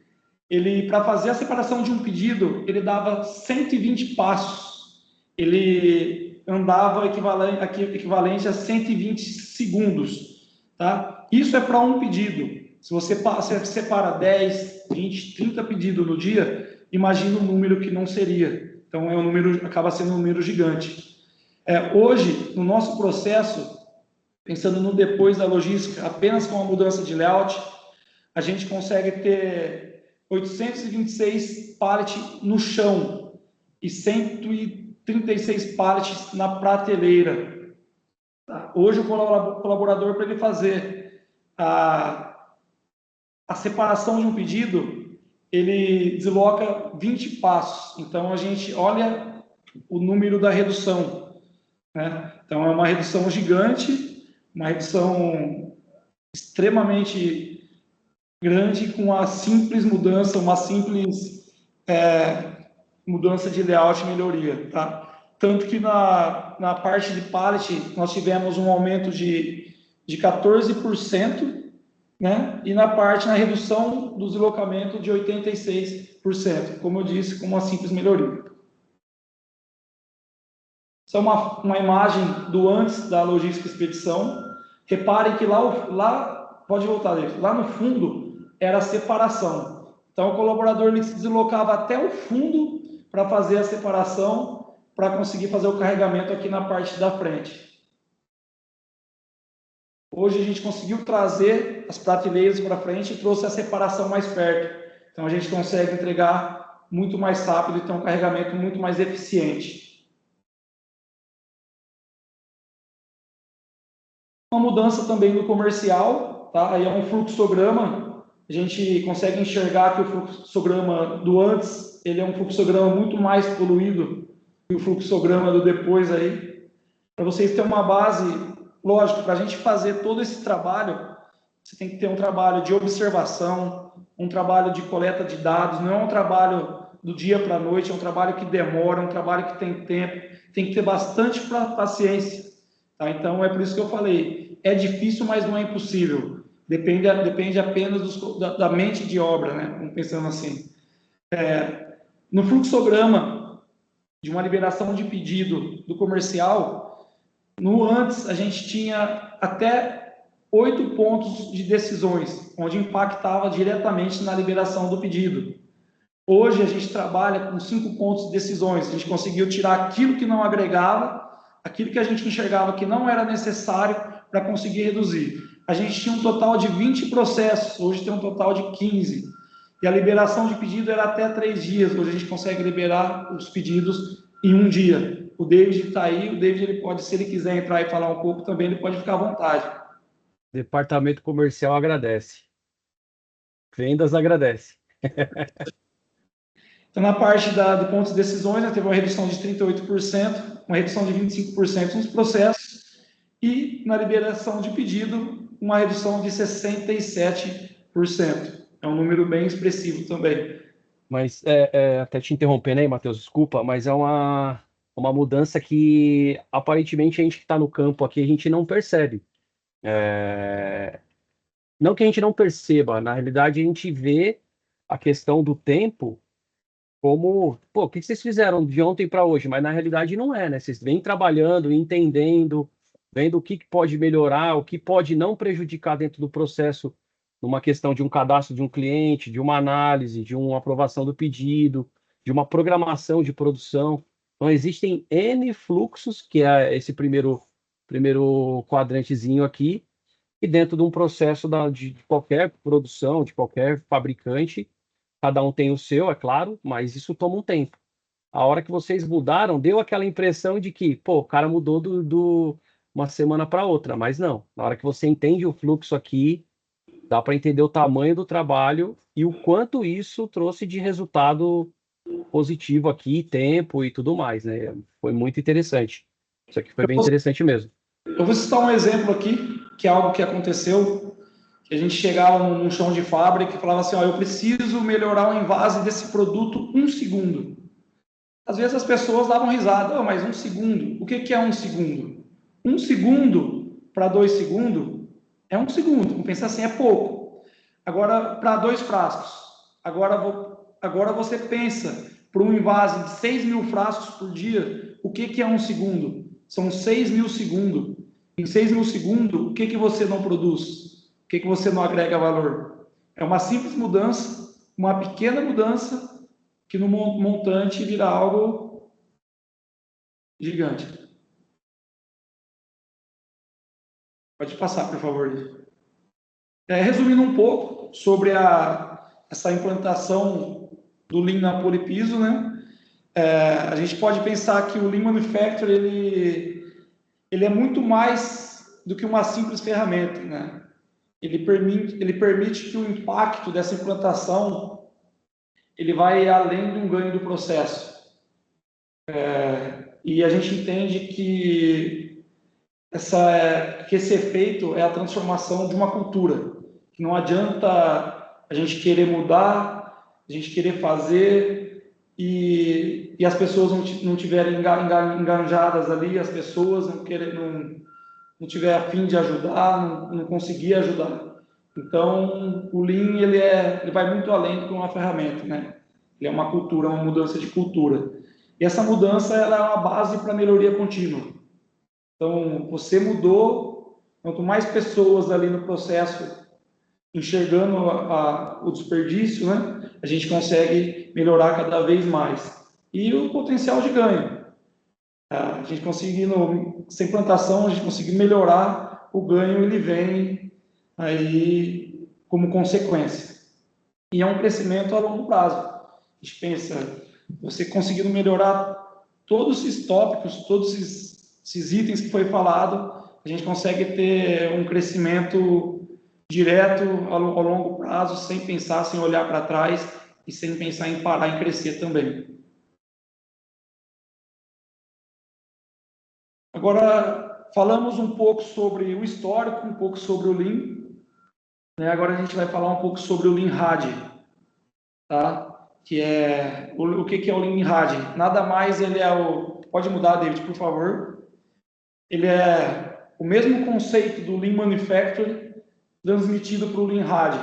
Speaker 4: ele, para fazer a separação de um pedido, ele dava 120 passos. Ele andava equivalente a 120 segundos, tá? Isso é para um pedido. Se você separa 10, 20, 30 pedidos no dia, imagina o número que não seria. Então, acaba sendo um número gigante. Hoje, no nosso processo, pensando no depois da logística, apenas com a mudança de layout, a gente consegue ter 826 pallets no chão e 136 pallets na prateleira. Hoje, o colaborador, para ele fazer a separação de um pedido, ele desloca 20 passos. Então, a gente olha o número da redução, né? Então, é uma redução gigante, uma redução extremamente grande com a simples mudança, uma simples mudança de layout e melhoria, tá? Tanto que na parte de pallet, nós tivemos um aumento de 14%, né? E na redução do deslocamento de 86%, como eu disse, com uma simples melhoria. Essa é uma imagem do antes da logística expedição. Reparem que lá pode voltar, lá no fundo era a separação. Então o colaborador ele se deslocava até o fundo para fazer a separação, para conseguir fazer o carregamento aqui na parte da frente. Hoje a gente conseguiu trazer as prateleiras para frente e trouxe a separação mais perto. Então a gente consegue entregar muito mais rápido e ter um carregamento muito mais eficiente. Uma mudança também no comercial, tá? Aí é um fluxograma. A gente consegue enxergar que o fluxograma do antes, ele é um fluxograma muito mais poluído que o fluxograma do depois aí. Para vocês terem uma base. Lógico, para a gente fazer todo esse trabalho, você tem que ter um trabalho de observação, um trabalho de coleta de dados, não é um trabalho do dia para a noite, é um trabalho que demora, um trabalho que tem tempo, tem que ter bastante paciência. Tá? Então, é por isso que eu falei, é difícil, mas não é impossível. Depende apenas da mente de obra, né? Vamos pensando assim. No fluxograma de uma liberação de pedido do comercial, no antes, a gente tinha até 8 pontos de decisões, onde impactava diretamente na liberação do pedido. Hoje, a gente trabalha com 5 pontos de decisões. A gente conseguiu tirar aquilo que não agregava, aquilo que a gente enxergava que não era necessário para conseguir reduzir. A gente tinha um total de 20 processos, hoje tem um total de 15. E a liberação de pedido era até 3 dias. Hoje a gente consegue liberar os pedidos em 1 dia. O David está aí, o David ele pode, se ele quiser entrar e falar um pouco também, ele pode ficar à vontade.
Speaker 2: Departamento comercial agradece. Vendas agradece.
Speaker 4: Então, na parte de pontos de decisões, né, teve uma redução de 38%, uma redução de 25% nos processos, e na liberação de pedido, uma redução de 67%. É um número bem expressivo também.
Speaker 2: Mas, até te interrompendo aí, Matheus, desculpa, mas é uma mudança que, aparentemente, a gente que está no campo aqui, a gente não percebe. Não que a gente não perceba, na realidade, a gente vê a questão do tempo como, pô, o que vocês fizeram de ontem para hoje? Mas, na realidade, não é, né? Vocês vêm trabalhando, entendendo, vendo o que pode melhorar, o que pode não prejudicar dentro do processo, numa questão de um cadastro de um cliente, de uma análise, de uma aprovação do pedido, de uma programação de produção. Então, existem N fluxos, que é esse primeiro quadrantezinho aqui, e dentro de um processo de qualquer produção, de qualquer fabricante, cada um tem o seu, é claro, mas isso toma um tempo. A hora que vocês mudaram, deu aquela impressão de que, pô, o cara mudou uma semana para outra, mas não. Na hora que você entende o fluxo aqui, dá para entender o tamanho do trabalho e o quanto isso trouxe de resultado positivo aqui, tempo e tudo mais, né? Foi muito interessante. Isso aqui foi bem interessante mesmo.
Speaker 4: Eu vou citar um exemplo aqui, que é algo que aconteceu, que a gente chegava num chão de fábrica e falava assim, ó, eu preciso melhorar o envase desse produto 1 segundo. Às vezes as pessoas davam risada, mas 1 segundo, o que é 1 segundo? 1 segundo para 2 segundos é 1 segundo, vamos pensar assim, é pouco. Agora, para 2 frascos, Agora você pensa, para um invase de 6.000 frascos por dia, o que é um segundo? São 6.000 segundos. Em 6.000 segundos, o que você não produz? O que você não agrega valor? É uma simples mudança, uma pequena mudança, que no montante vira algo gigante. Pode passar, por favor. Resumindo um pouco sobre essa implantação do Lean na Polipiso, né? A gente pode pensar que o Lean Manufacturing ele é muito mais do que uma simples ferramenta, né? Ele permite que o impacto dessa implantação ele vai além de um ganho do processo. E a gente entende que esse efeito é a transformação de uma cultura. Que não adianta a gente querer mudar, a gente querer fazer e as pessoas não tiverem engajadas ali, as pessoas não tiver a fim de ajudar, não conseguir ajudar. Então, o Lean ele vai muito além do que uma ferramenta, né? Ele é uma cultura, uma mudança de cultura. E essa mudança ela é uma base para a melhoria contínua. Então, você mudou, quanto mais pessoas ali no processo enxergando o desperdício, né, a gente consegue melhorar cada vez mais. E o potencial de ganho. A gente conseguindo, sem plantação, a gente conseguir melhorar o ganho, ele vem aí como consequência. E é um crescimento a longo prazo. A gente pensa, você conseguindo melhorar todos esses tópicos, todos esses itens que foi falado, a gente consegue ter um crescimento direto ao longo prazo, sem pensar, sem olhar para trás e sem pensar em parar em crescer também. Agora, falamos um pouco sobre o histórico, um pouco sobre o Lean. Agora a gente vai falar um pouco sobre o Lean RAD, tá? Que é o que é o Lean RAD? Nada mais ele é o... Pode mudar, David, por favor. Ele é o mesmo conceito do Lean Manufacturing transmitido para o Lean RAD.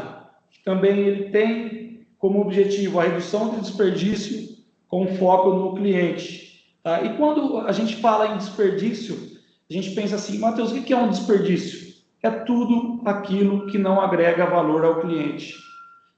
Speaker 4: Também ele tem como objetivo a redução de desperdício com foco no cliente. Tá? E quando a gente fala em desperdício, a gente pensa assim, Matheus, o que é um desperdício? É tudo aquilo que não agrega valor ao cliente.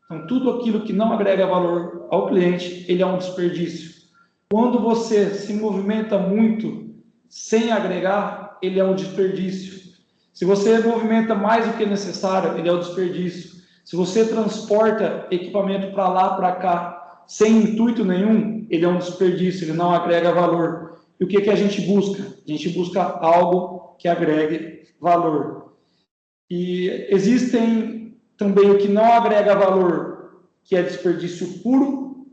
Speaker 4: Então, tudo aquilo que não agrega valor ao cliente, ele é um desperdício. Quando você se movimenta muito sem agregar, ele é um desperdício. Se você movimenta mais do que necessário, ele é um desperdício. Se você transporta equipamento para lá, para cá, sem intuito nenhum, ele é um desperdício, ele não agrega valor. E o que a gente busca? A gente busca algo que agregue valor. E existem também o que não agrega valor, que é desperdício puro,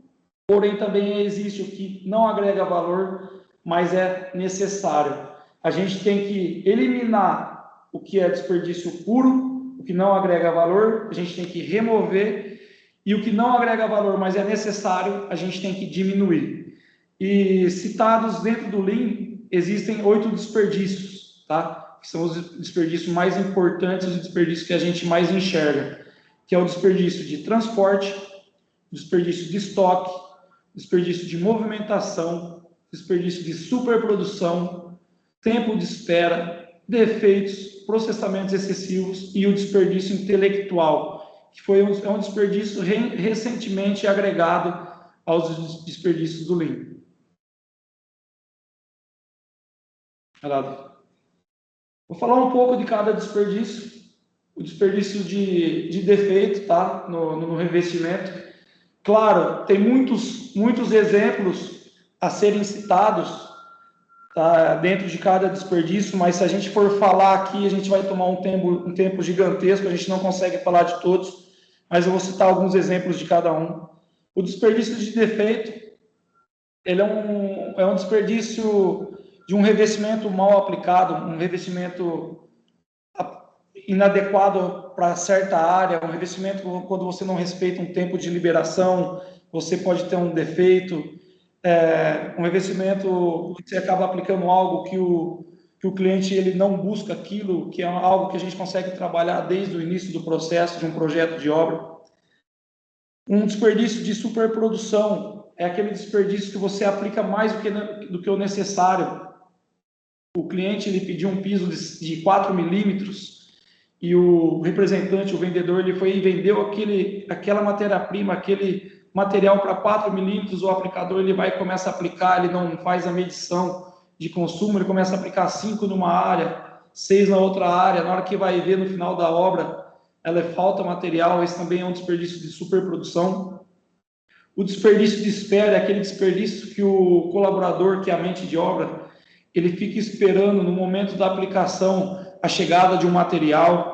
Speaker 4: porém também existe o que não agrega valor, mas é necessário. A gente tem que eliminar o que é desperdício puro, o que não agrega valor, a gente tem que remover, e o que não agrega valor, mas é necessário, a gente tem que diminuir. E citados dentro do Lean, existem 8 desperdícios, tá? Que são os desperdícios mais importantes, os desperdícios que a gente mais enxerga, que é o desperdício de transporte, desperdício de estoque, desperdício de movimentação, desperdício de superprodução, tempo de espera, defeitos, processamentos excessivos e o desperdício intelectual, que é um desperdício recentemente agregado aos desperdícios do Lean. Vou falar um pouco de cada desperdício. O desperdício de defeito, tá? No revestimento. Claro, tem muitos exemplos a serem citados, tá, dentro de cada desperdício, mas se a gente for falar aqui, a gente vai tomar um tempo gigantesco, a gente não consegue falar de todos, mas eu vou citar alguns exemplos de cada um. O desperdício de defeito, ele é um desperdício de um revestimento mal aplicado, um revestimento inadequado para certa área, um revestimento quando você não respeita um tempo de liberação, você pode ter um defeito, um revestimento que você acaba aplicando algo que o cliente ele não busca aquilo, que é algo que a gente consegue trabalhar desde o início do processo de um projeto de obra. Um desperdício de superprodução é aquele desperdício que você aplica mais do que o necessário. O cliente ele pediu um piso de 4 milímetros e o representante, o vendedor, ele foi e vendeu aquela matéria-prima, aquele material para 4 milímetros, o aplicador ele vai e começa a aplicar, ele não faz a medição de consumo, ele começa a aplicar 5 numa área, 6 na outra área, na hora que vai ver no final da obra, falta material, esse também é um desperdício de superprodução. O desperdício de espera é aquele desperdício que o colaborador, que é a mente de obra, ele fica esperando no momento da aplicação a chegada de um material.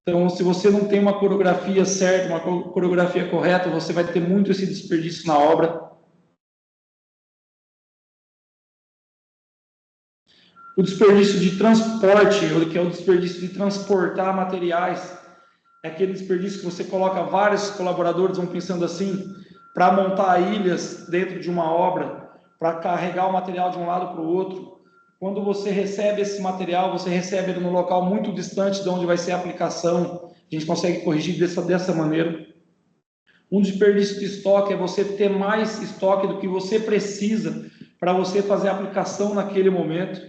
Speaker 4: Então, se você não tem uma coreografia certa, uma coreografia correta, você vai ter muito esse desperdício na obra. O desperdício de transporte, que é o desperdício de transportar materiais, é aquele desperdício que você coloca vários colaboradores, vão pensando assim, para montar ilhas dentro de uma obra, para carregar o material de um lado para o outro. Quando você recebe esse material, você recebe ele num local muito distante de onde vai ser a aplicação. A gente consegue corrigir dessa maneira. Um desperdício de estoque é você ter mais estoque do que você precisa para você fazer a aplicação naquele momento.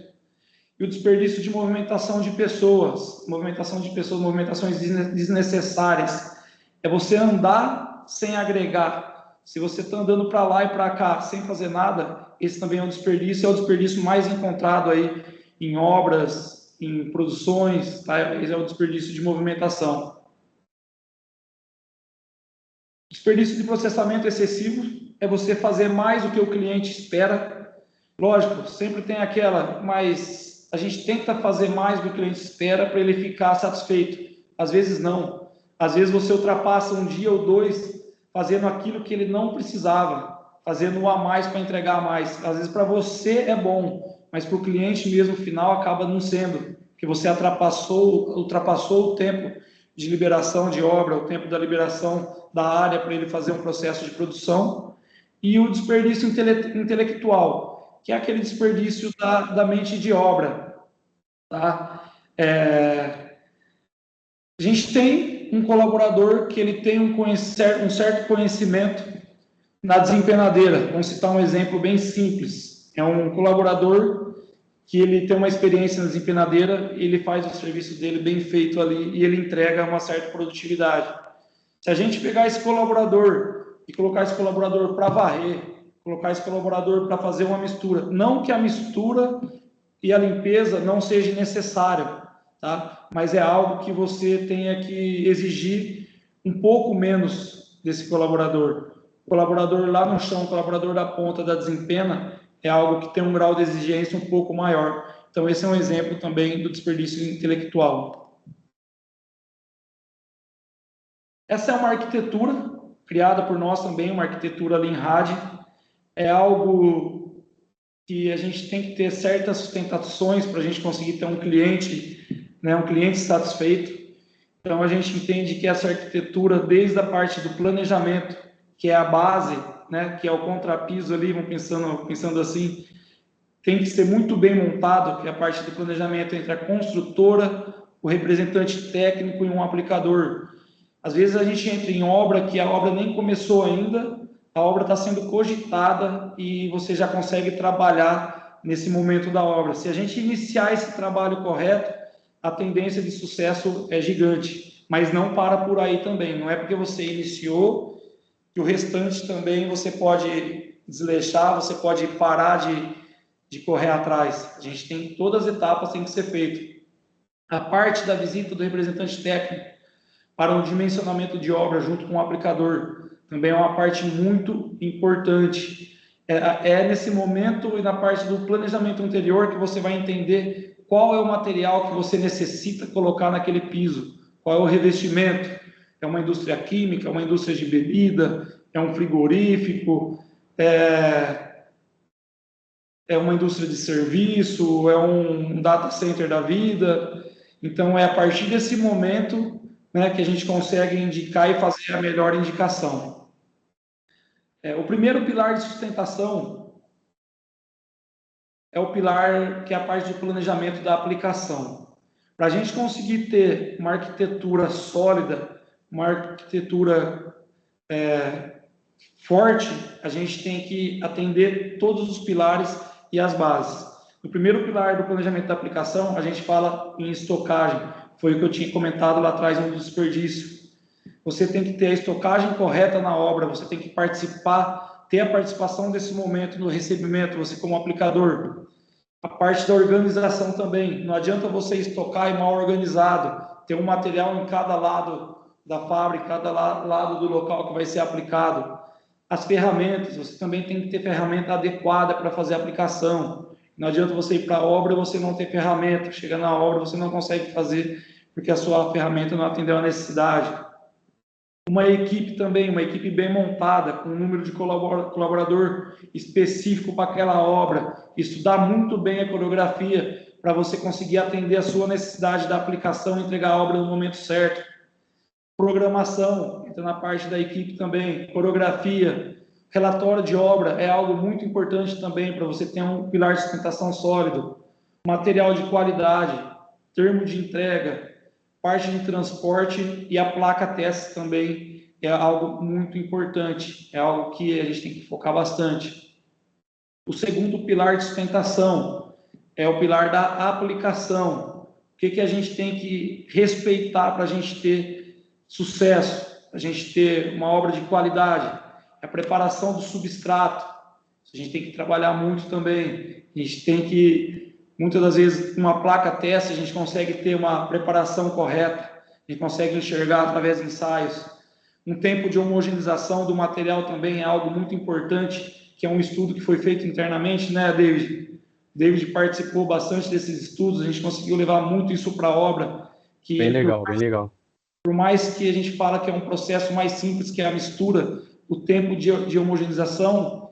Speaker 4: E o desperdício de movimentação de pessoas, movimentações desnecessárias. É você andar sem agregar. Se você está andando para lá e para cá sem fazer nada, esse também é um desperdício, é o desperdício mais encontrado aí em obras, em produções, tá? Esse é o desperdício de movimentação. Desperdício de processamento excessivo é você fazer mais do que o cliente espera. Lógico, sempre tem aquela, mas a gente tenta fazer mais do que o cliente espera para ele ficar satisfeito. Às vezes não. Às vezes você ultrapassa um dia ou dois fazendo aquilo que ele não precisava, fazendo um a mais para entregar a mais. Às vezes para você é bom, mas para o cliente mesmo final acaba não sendo, porque você ultrapassou o tempo de liberação de obra, o tempo da liberação da área para ele fazer um processo de produção. E o desperdício intelectual, que é aquele desperdício da mente de obra. Tá? A gente tem um colaborador que ele tem um certo conhecimento na desempenadeira. Vamos citar um exemplo bem simples. É um colaborador que ele tem uma experiência na desempenadeira, ele faz o serviço dele bem feito ali e ele entrega uma certa produtividade. Se a gente pegar esse colaborador e colocar esse colaborador para varrer, colocar esse colaborador para fazer uma mistura, não que a mistura e a limpeza não seja necessária, tá? Mas é algo que você tenha que exigir um pouco menos desse colaborador. O colaborador lá no chão, o colaborador da ponta da desempena, é algo que tem um grau de exigência um pouco maior. Então, esse é um exemplo também do desperdício intelectual. Essa é uma arquitetura criada por nós também, uma arquitetura Lean Rad. É algo que a gente tem que ter certas sustentações para a gente conseguir ter um cliente satisfeito. Então, a gente entende que essa arquitetura, desde a parte do planejamento, que é a base, né, que é o contrapiso ali, vamos pensando assim, tem que ser muito bem montado, que é a parte do planejamento entre a construtora, o representante técnico e um aplicador. Às vezes a gente entra em obra que a obra nem começou ainda, a obra está sendo cogitada e você já consegue trabalhar nesse momento da obra. Se a gente iniciar esse trabalho correto, a tendência de sucesso é gigante, mas não para por aí também. Não é porque você iniciou que o restante também você pode desleixar, você pode parar de correr atrás. A gente tem todas as etapas têm que ser feito. A parte da visita do representante técnico para o dimensionamento de obra junto com o aplicador também é uma parte muito importante. É nesse momento e na parte do planejamento anterior que você vai entender qual é o material que você necessita colocar naquele piso, qual é o revestimento. É uma indústria química, é uma indústria de bebida, é um frigorífico, é uma indústria de serviço, é um data center da vida. Então, é a partir desse momento, né, que a gente consegue indicar e fazer a melhor indicação. O primeiro pilar de sustentação é o pilar que é a parte de planejamento da aplicação. Para a gente conseguir ter uma arquitetura sólida, uma arquitetura forte, a gente tem que atender todos os pilares e as bases. No primeiro pilar do planejamento da aplicação, a gente fala em estocagem, foi o que eu tinha comentado lá atrás no desperdício. Você tem que ter a estocagem correta na obra, você tem que participar, ter a participação desse momento no recebimento, você como aplicador. A parte da organização também, não adianta você estocar e mal organizado, ter um material em cada lado da fábrica, cada lado do local que vai ser aplicado. As ferramentas, você também tem que ter ferramenta adequada para fazer a aplicação. Não adianta você ir para a obra e você não ter ferramenta. Chega na obra, você não consegue fazer porque a sua ferramenta não atendeu a necessidade. Uma equipe também, uma equipe bem montada, com um número de colaborador específico para aquela obra. Estudar muito bem a coreografia para você conseguir atender a sua necessidade da aplicação e entregar a obra no momento certo. Programação, entra na parte da equipe também. Coreografia, relatório de obra é algo muito importante também para você ter um pilar de sustentação sólido. Material de qualidade, termo de entrega, parte de transporte e a placa teste também é algo muito importante, é algo que a gente tem que focar bastante. O segundo pilar de sustentação é o pilar da aplicação. O que a gente tem que respeitar para a gente ter sucesso, para a gente ter uma obra de qualidade? É a preparação do substrato. A gente tem que trabalhar muito também. A gente tem que, muitas das vezes, com uma placa teste, a gente consegue ter uma preparação correta, a gente consegue enxergar através de ensaios. Um tempo de homogeneização do material também é algo muito importante, que é um estudo que foi feito internamente, né, David? David participou bastante desses estudos, a gente conseguiu levar muito isso para a obra.
Speaker 2: Bem legal, bem legal.
Speaker 4: Por mais que a gente fala que é um processo mais simples, que é a mistura, o tempo de homogeneização,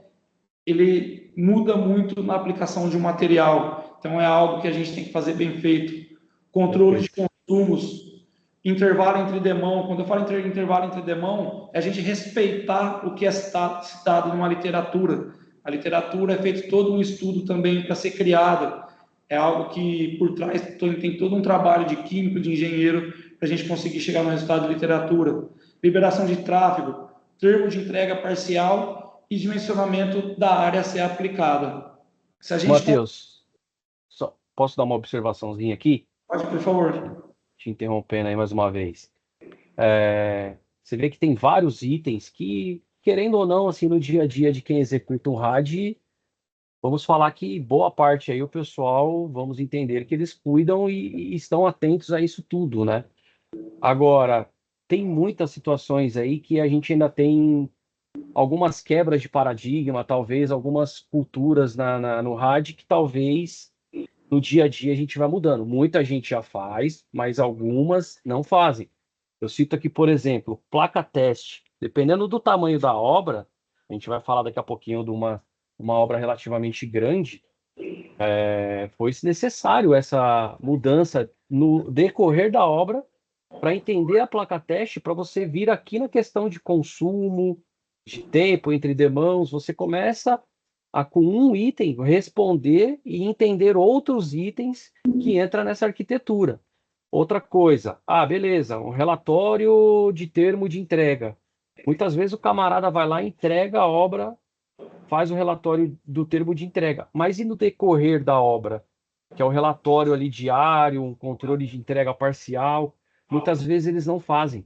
Speaker 4: ele muda muito na aplicação de um material. Então, é algo que a gente tem que fazer bem feito. Controle de consumos, intervalo entre demão. Quando eu falo intervalo entre demão, é a gente respeitar o que é citado numa literatura. A literatura é feito todo um estudo também para ser criada. É algo que, por trás, tem todo um trabalho de químico, de engenheiro, para a gente conseguir chegar no resultado de literatura. Liberação de tráfego, termo de entrega parcial e dimensionamento da área a ser aplicada. Se a gente
Speaker 2: Matheus, posso dar uma observaçãozinha aqui?
Speaker 4: Pode, por favor.
Speaker 2: Te interrompendo aí mais uma vez. Você vê que tem vários itens que, querendo ou não, assim, no dia a dia de quem executa um RAD, vamos falar que boa parte aí o pessoal, vamos entender que eles cuidam e estão atentos a isso tudo, né? Agora, tem muitas situações aí que a gente ainda tem algumas quebras de paradigma, talvez algumas culturas no RAD que talvez no dia a dia a gente vai mudando. Muita gente já faz, mas algumas não fazem. Eu cito aqui, por exemplo, placa teste. Dependendo do tamanho da obra, a gente vai falar daqui a pouquinho de uma obra relativamente grande, foi necessário essa mudança no decorrer da obra para entender a placa teste, para você vir aqui na questão de consumo, de tempo entre demãos, você começa a, com um item, responder e entender outros itens que entram nessa arquitetura. Outra coisa, beleza, um relatório de termo de entrega. Muitas vezes o camarada vai lá, entrega a obra, faz o relatório do termo de entrega, mas e no decorrer da obra, que é o relatório ali diário, um controle de entrega parcial, muitas vezes eles não fazem.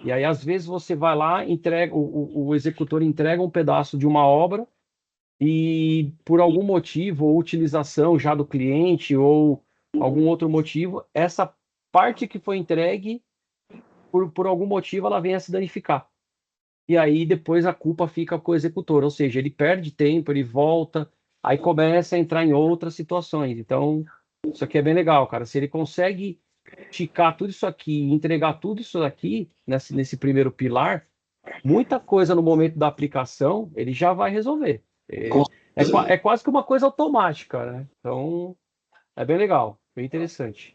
Speaker 2: E aí, às vezes, você vai lá, entrega, o executor entrega um pedaço de uma obra e, por algum motivo, ou utilização já do cliente, ou algum outro motivo, essa parte que foi entregue, por algum motivo, ela vem a se danificar. E aí, depois, a culpa fica com o executor. Ou seja, ele perde tempo, ele volta, aí começa a entrar em outras situações. Então, isso aqui é bem legal, cara. Se ele consegue esticar tudo isso aqui, entregar tudo isso aqui nesse primeiro pilar, muita coisa no momento da aplicação ele já vai resolver. É quase que uma coisa automática, né? Então, é bem legal, bem interessante.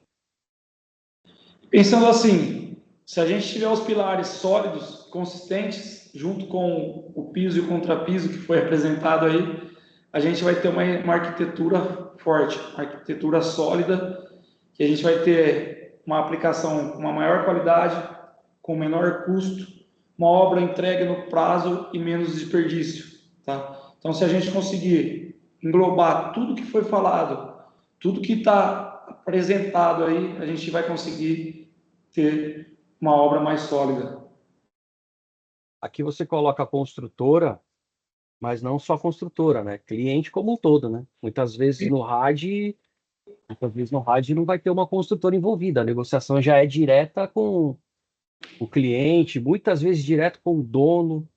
Speaker 4: Pensando assim, se a gente tiver os pilares sólidos, consistentes, junto com o piso e o contrapiso que foi apresentado aí, a gente vai ter uma arquitetura forte, uma arquitetura sólida, que a gente vai ter uma aplicação com uma maior qualidade, com menor custo, uma obra entregue no prazo e menos desperdício, tá? Então, se a gente conseguir englobar tudo que foi falado, tudo que está apresentado aí, a gente vai conseguir ter uma obra mais sólida.
Speaker 2: Aqui você coloca a construtora, mas não só a construtora, né? Cliente como um todo, né? Muitas vezes no RAD não vai ter uma construtora envolvida. A negociação já é direta com o cliente, muitas vezes direto com o dono,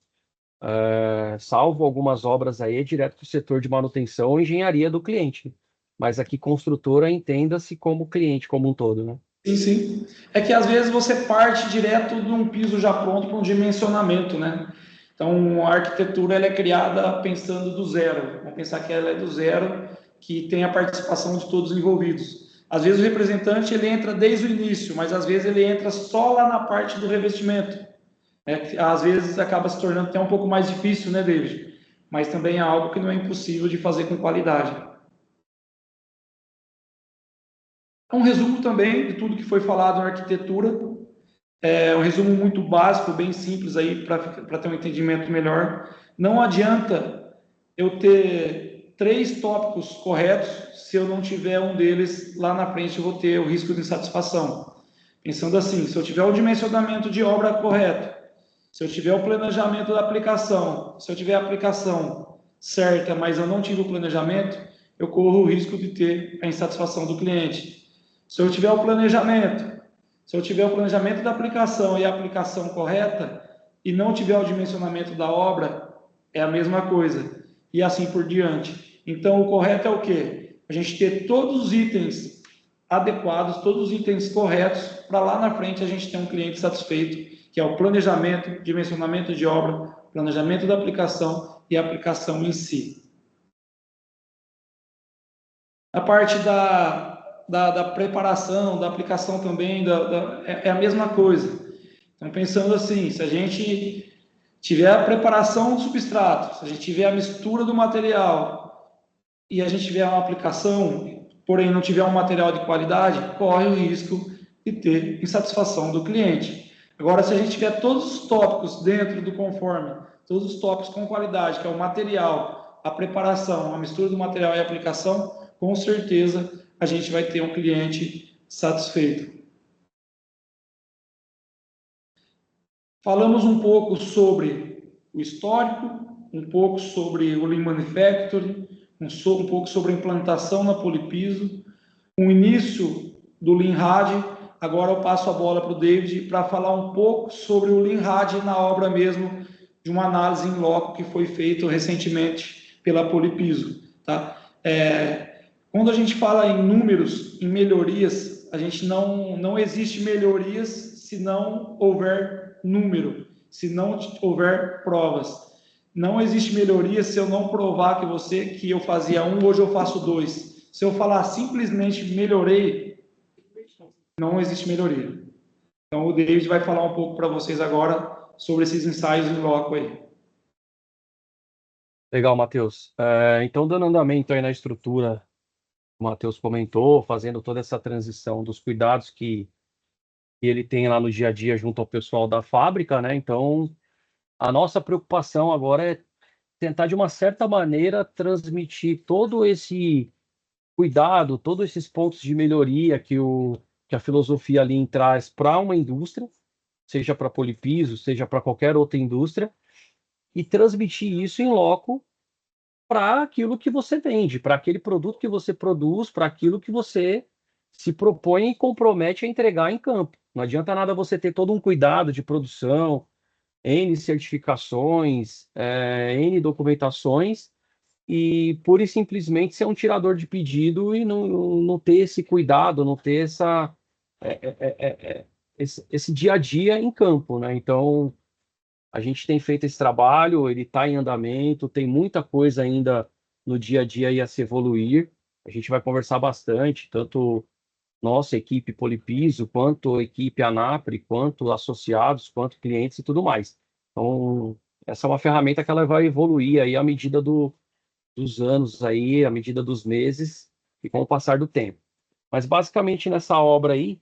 Speaker 2: salvo algumas obras aí, é direto com o setor de manutenção ou engenharia do cliente. Mas aqui construtora entenda-se como cliente como um todo, né?
Speaker 4: Sim, sim. É que às vezes você parte direto de um piso já pronto para um dimensionamento, né? Então, a arquitetura ela é criada pensando do zero. Vamos pensar que ela é do zero, que tem a participação de todos os envolvidos. Às vezes o representante ele entra desde o início, mas às vezes ele entra só lá na parte do revestimento. Às vezes acaba se tornando até um pouco mais difícil, né, David? Mas também é algo que não é impossível de fazer com qualidade. Um resumo também de tudo que foi falado na arquitetura. É um resumo muito básico, bem simples aí para ter um entendimento melhor. Não adianta eu ter 3 tópicos corretos se eu não tiver um deles lá na frente, eu vou ter o risco de insatisfação. Pensando assim, se eu tiver o dimensionamento de obra correto, se eu tiver o planejamento da aplicação, se eu tiver a aplicação certa, mas eu não tive o planejamento, eu corro o risco de ter a insatisfação do cliente. Se eu tiver o planejamento da aplicação e a aplicação correta, e não tiver o dimensionamento da obra, é a mesma coisa. E assim por diante. Então, o correto é o quê? A gente ter todos os itens adequados, todos os itens corretos, para lá na frente a gente ter um cliente satisfeito, que é o planejamento, dimensionamento de obra, planejamento da aplicação e a aplicação em si. A parte da preparação, da aplicação também, é a mesma coisa. Então, pensando assim, se a gente tiver a preparação do substrato, se a gente tiver a mistura do material e a gente tiver uma aplicação, porém não tiver um material de qualidade, corre o risco de ter insatisfação do cliente. Agora, se a gente tiver todos os tópicos dentro do conforme, todos os tópicos com qualidade, que é o material, a preparação, a mistura do material e a aplicação, com certeza a gente vai ter um cliente satisfeito. Falamos um pouco sobre o histórico, um pouco sobre o Lean Manufacturing, um pouco sobre a implantação na Polipiso, o início do Lean RAD. Agora eu passo a bola para o David para falar um pouco sobre o Lean RAD na obra mesmo, de uma análise em loco que foi feita recentemente pela Polipiso. Tá? Quando a gente fala em números, em melhorias, a gente não existe melhorias se não houver número, se não houver provas. Não existe melhoria se eu não provar que eu fazia 1, hoje eu faço 2. Se eu falar simplesmente melhorei, não existe melhoria. Então o David vai falar um pouco para vocês agora sobre esses ensaios em loco aí.
Speaker 2: Legal, Matheus. Então, dando andamento aí na estrutura, o Matheus comentou, fazendo toda essa transição dos cuidados que ele tem lá no dia a dia junto ao pessoal da fábrica, né? Então, a nossa preocupação agora é tentar, de uma certa maneira, transmitir todo esse cuidado, todos esses pontos de melhoria que a filosofia Lean traz para uma indústria, seja para Polipiso, seja para qualquer outra indústria, e transmitir isso em loco para aquilo que você vende, para aquele produto que você produz, para aquilo que você se propõe e compromete a entregar em campo. Não adianta nada você ter todo um cuidado de produção, N certificações, N documentações, e pura e simplesmente ser um tirador de pedido e não ter esse cuidado, não ter esse dia a dia em campo, né? Então, a gente tem feito esse trabalho, ele está em andamento, tem muita coisa ainda no dia a dia a se evoluir. A gente vai conversar bastante, tanto nossa equipe Polipiso, quanto a equipe Anapre, quanto associados, quanto clientes e tudo mais. Então, essa é uma ferramenta que ela vai evoluir aí à medida dos anos aí, à medida dos meses e com o passar do tempo. Mas basicamente nessa obra aí,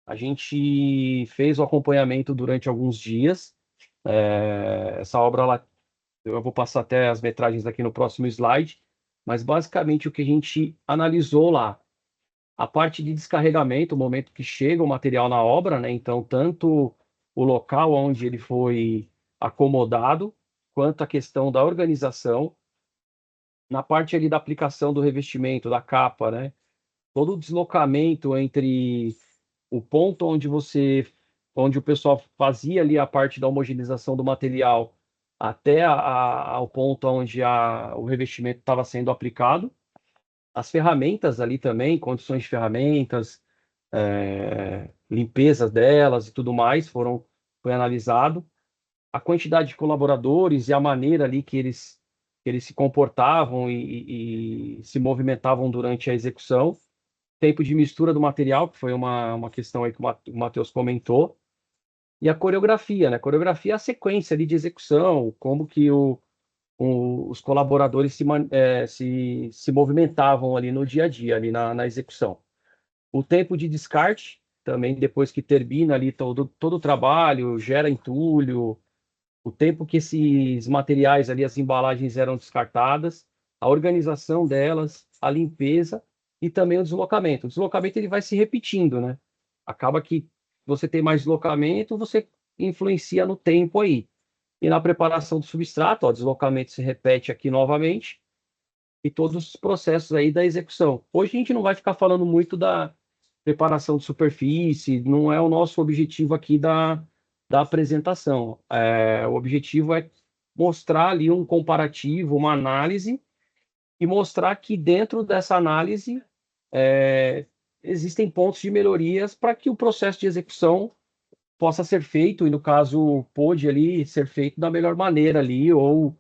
Speaker 2: a gente fez o acompanhamento durante alguns dias. Essa obra, eu vou passar até as metragens aqui no próximo slide, mas basicamente o que a gente analisou lá, a parte de descarregamento, o momento que chega o material na obra, né? Então, tanto o local onde ele foi acomodado, quanto a questão da organização, na parte ali da aplicação do revestimento, da capa, né? Todo o deslocamento entre o ponto onde o pessoal fazia ali a parte da homogeneização do material até ao ponto onde o revestimento estava sendo aplicado, as ferramentas ali também, condições de ferramentas, limpeza delas e tudo mais, foi analisado. A quantidade de colaboradores e a maneira ali que eles se comportavam e se movimentavam durante a execução. Tempo de mistura do material, que foi uma questão aí que o Matheus comentou. E a coreografia, né? A coreografia é a sequência ali de execução, como que os colaboradores se movimentavam ali no dia a dia, ali na execução. O tempo de descarte, também depois que termina ali todo o trabalho, gera entulho, o tempo que esses materiais ali, as embalagens eram descartadas, a organização delas, a limpeza e também o deslocamento. O deslocamento ele vai se repetindo, né? Acaba que você tem mais deslocamento, você influencia no tempo aí. E na preparação do substrato, ó, o deslocamento se repete aqui novamente e todos os processos aí da execução. Hoje a gente não vai ficar falando muito da preparação de superfície, não é o nosso objetivo aqui da apresentação. O objetivo é mostrar ali um comparativo, uma análise, e mostrar que dentro dessa análise existem pontos de melhorias para que o processo de execução possa ser feito, e no caso pôde ali ser feito da melhor maneira ali, ou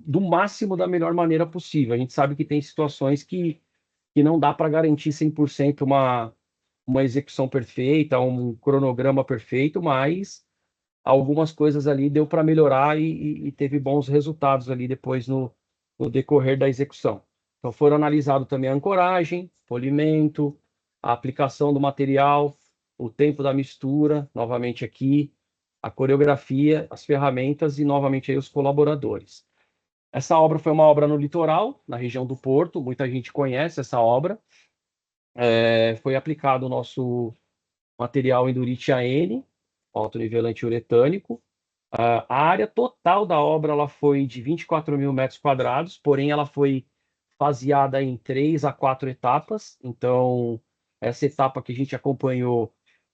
Speaker 2: do máximo da melhor maneira possível. A gente sabe que tem situações que não dá para garantir 100% uma execução perfeita, um cronograma perfeito, mas algumas coisas ali deu para melhorar e teve bons resultados ali depois no decorrer da execução. Então foram analisados também a ancoragem, polimento, a aplicação do material, o tempo da mistura, novamente aqui, a coreografia, as ferramentas e novamente aí os colaboradores. Essa obra foi uma obra no litoral, na região do Porto, muita gente conhece essa obra. Foi aplicado o nosso material Endurite AN, autonivelante uretânico. A área total da obra ela foi de 24 mil metros quadrados, porém ela foi faseada em 3 a 4 etapas. Então, essa etapa que a gente acompanhou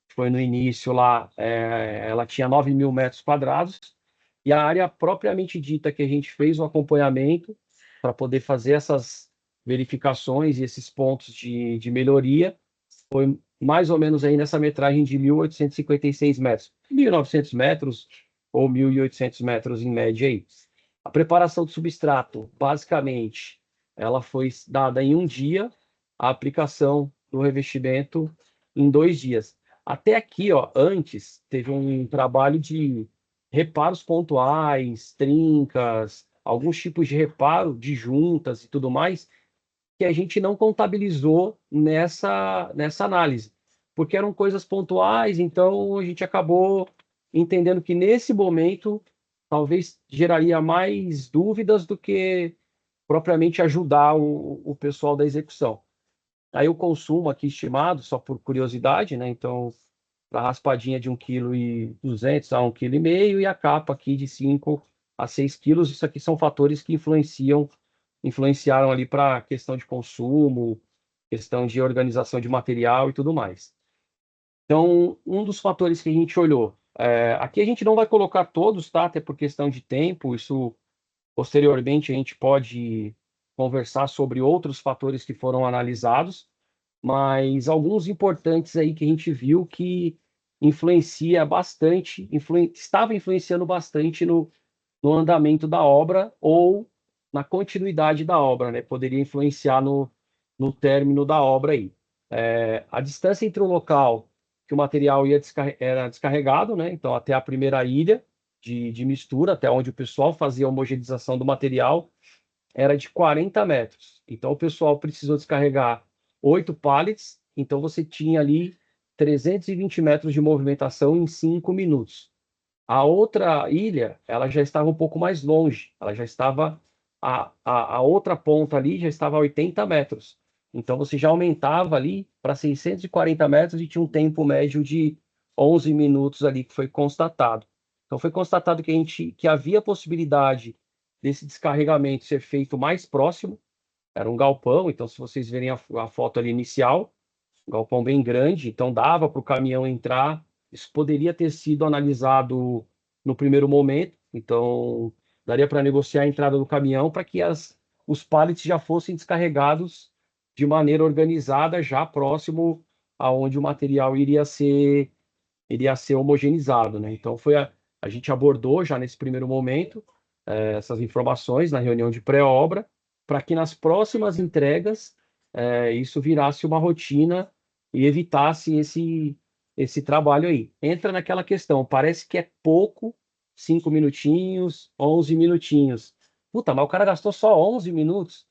Speaker 2: foi no início lá, ela tinha 9 mil metros quadrados, e a área propriamente dita que a gente fez o acompanhamento para poder fazer essas verificações e esses pontos de melhoria foi mais ou menos aí nessa metragem de 1.856 metros, 1.900 metros ou 1.800 metros em média aí. A preparação do substrato, basicamente, ela foi dada em um dia, a aplicação do revestimento em 2 dias. Até aqui, ó, antes, teve um trabalho de reparos pontuais, trincas, alguns tipos de reparo de juntas e tudo mais, que a gente não contabilizou nessa análise, porque eram coisas pontuais, então a gente acabou entendendo que nesse momento talvez geraria mais dúvidas do que propriamente ajudar o pessoal da execução. Aí o consumo aqui estimado, só por curiosidade, né? Então, para raspadinha de 1,2 kg a 1,5 kg e a capa aqui de 5 a 6 quilos. Isso aqui são fatores que influenciaram ali para a questão de consumo, questão de organização de material e tudo mais. Então, um dos fatores que a gente olhou, aqui a gente não vai colocar todos, tá? Até por questão de tempo, isso posteriormente a gente pode conversar sobre outros fatores que foram analisados, mas alguns importantes aí que a gente viu que influencia bastante, estava influenciando bastante no andamento da obra ou na continuidade da obra, né? Poderia influenciar no término da obra aí. A distância entre o local que o material era descarregado, né? Então, até a primeira ilha de mistura, até onde o pessoal fazia a homogeneização do material, era de 40 metros. Então, o pessoal precisou descarregar 8 pallets, então você tinha ali 320 metros de movimentação em 5 minutos. A outra ilha, ela já estava um pouco mais longe, ela já estava, a outra ponta ali já estava a 80 metros. Então você já aumentava ali para 640 metros e tinha um tempo médio de 11 minutos ali que foi constatado. Então foi constatado que havia possibilidade desse descarregamento ser feito mais próximo, era um galpão, então se vocês verem a foto ali inicial, um galpão bem grande, então dava para o caminhão entrar. Isso poderia ter sido analisado no primeiro momento, então daria para negociar a entrada do caminhão para que os pallets já fossem descarregados de maneira organizada, já próximo aonde o material iria ser homogeneizado, né? Então a gente abordou já nesse primeiro momento essas informações na reunião de pré-obra, para que nas próximas entregas isso virasse uma rotina e evitasse esse trabalho aí. Entra naquela questão, parece que é pouco, 5 minutinhos, 11 minutinhos. Puta, mas o cara gastou só 11 minutos.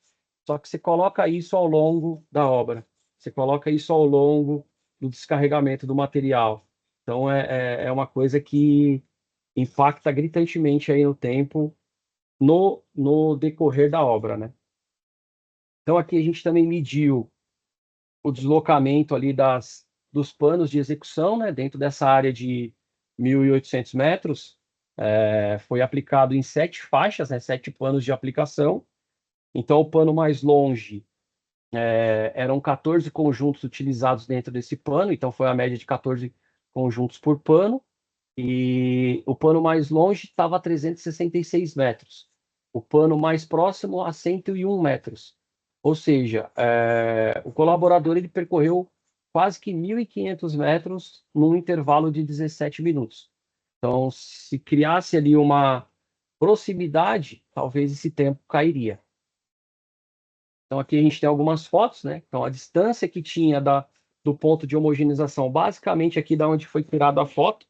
Speaker 2: Só que você coloca isso ao longo da obra. Você coloca isso ao longo do descarregamento do material. Então, é uma coisa que impacta gritantemente aí no tempo, no decorrer da obra, né? Então, aqui a gente também mediu o deslocamento ali dos panos de execução, né? Dentro dessa área de 1.800 metros, foi aplicado em 7 faixas, né? 7 panos de aplicação. Então, o pano mais longe eram 14 conjuntos utilizados dentro desse pano, então foi a média de 14 conjuntos por pano, e o pano mais longe estava a 366 metros, o pano mais próximo a 101 metros. Ou seja, o colaborador ele percorreu quase que 1.500 metros num intervalo de 17 minutos. Então, se criasse ali uma proximidade, talvez esse tempo cairia. Então, aqui a gente tem algumas fotos, né? Então, a distância que tinha do ponto de homogeneização, basicamente aqui da onde foi tirada a foto,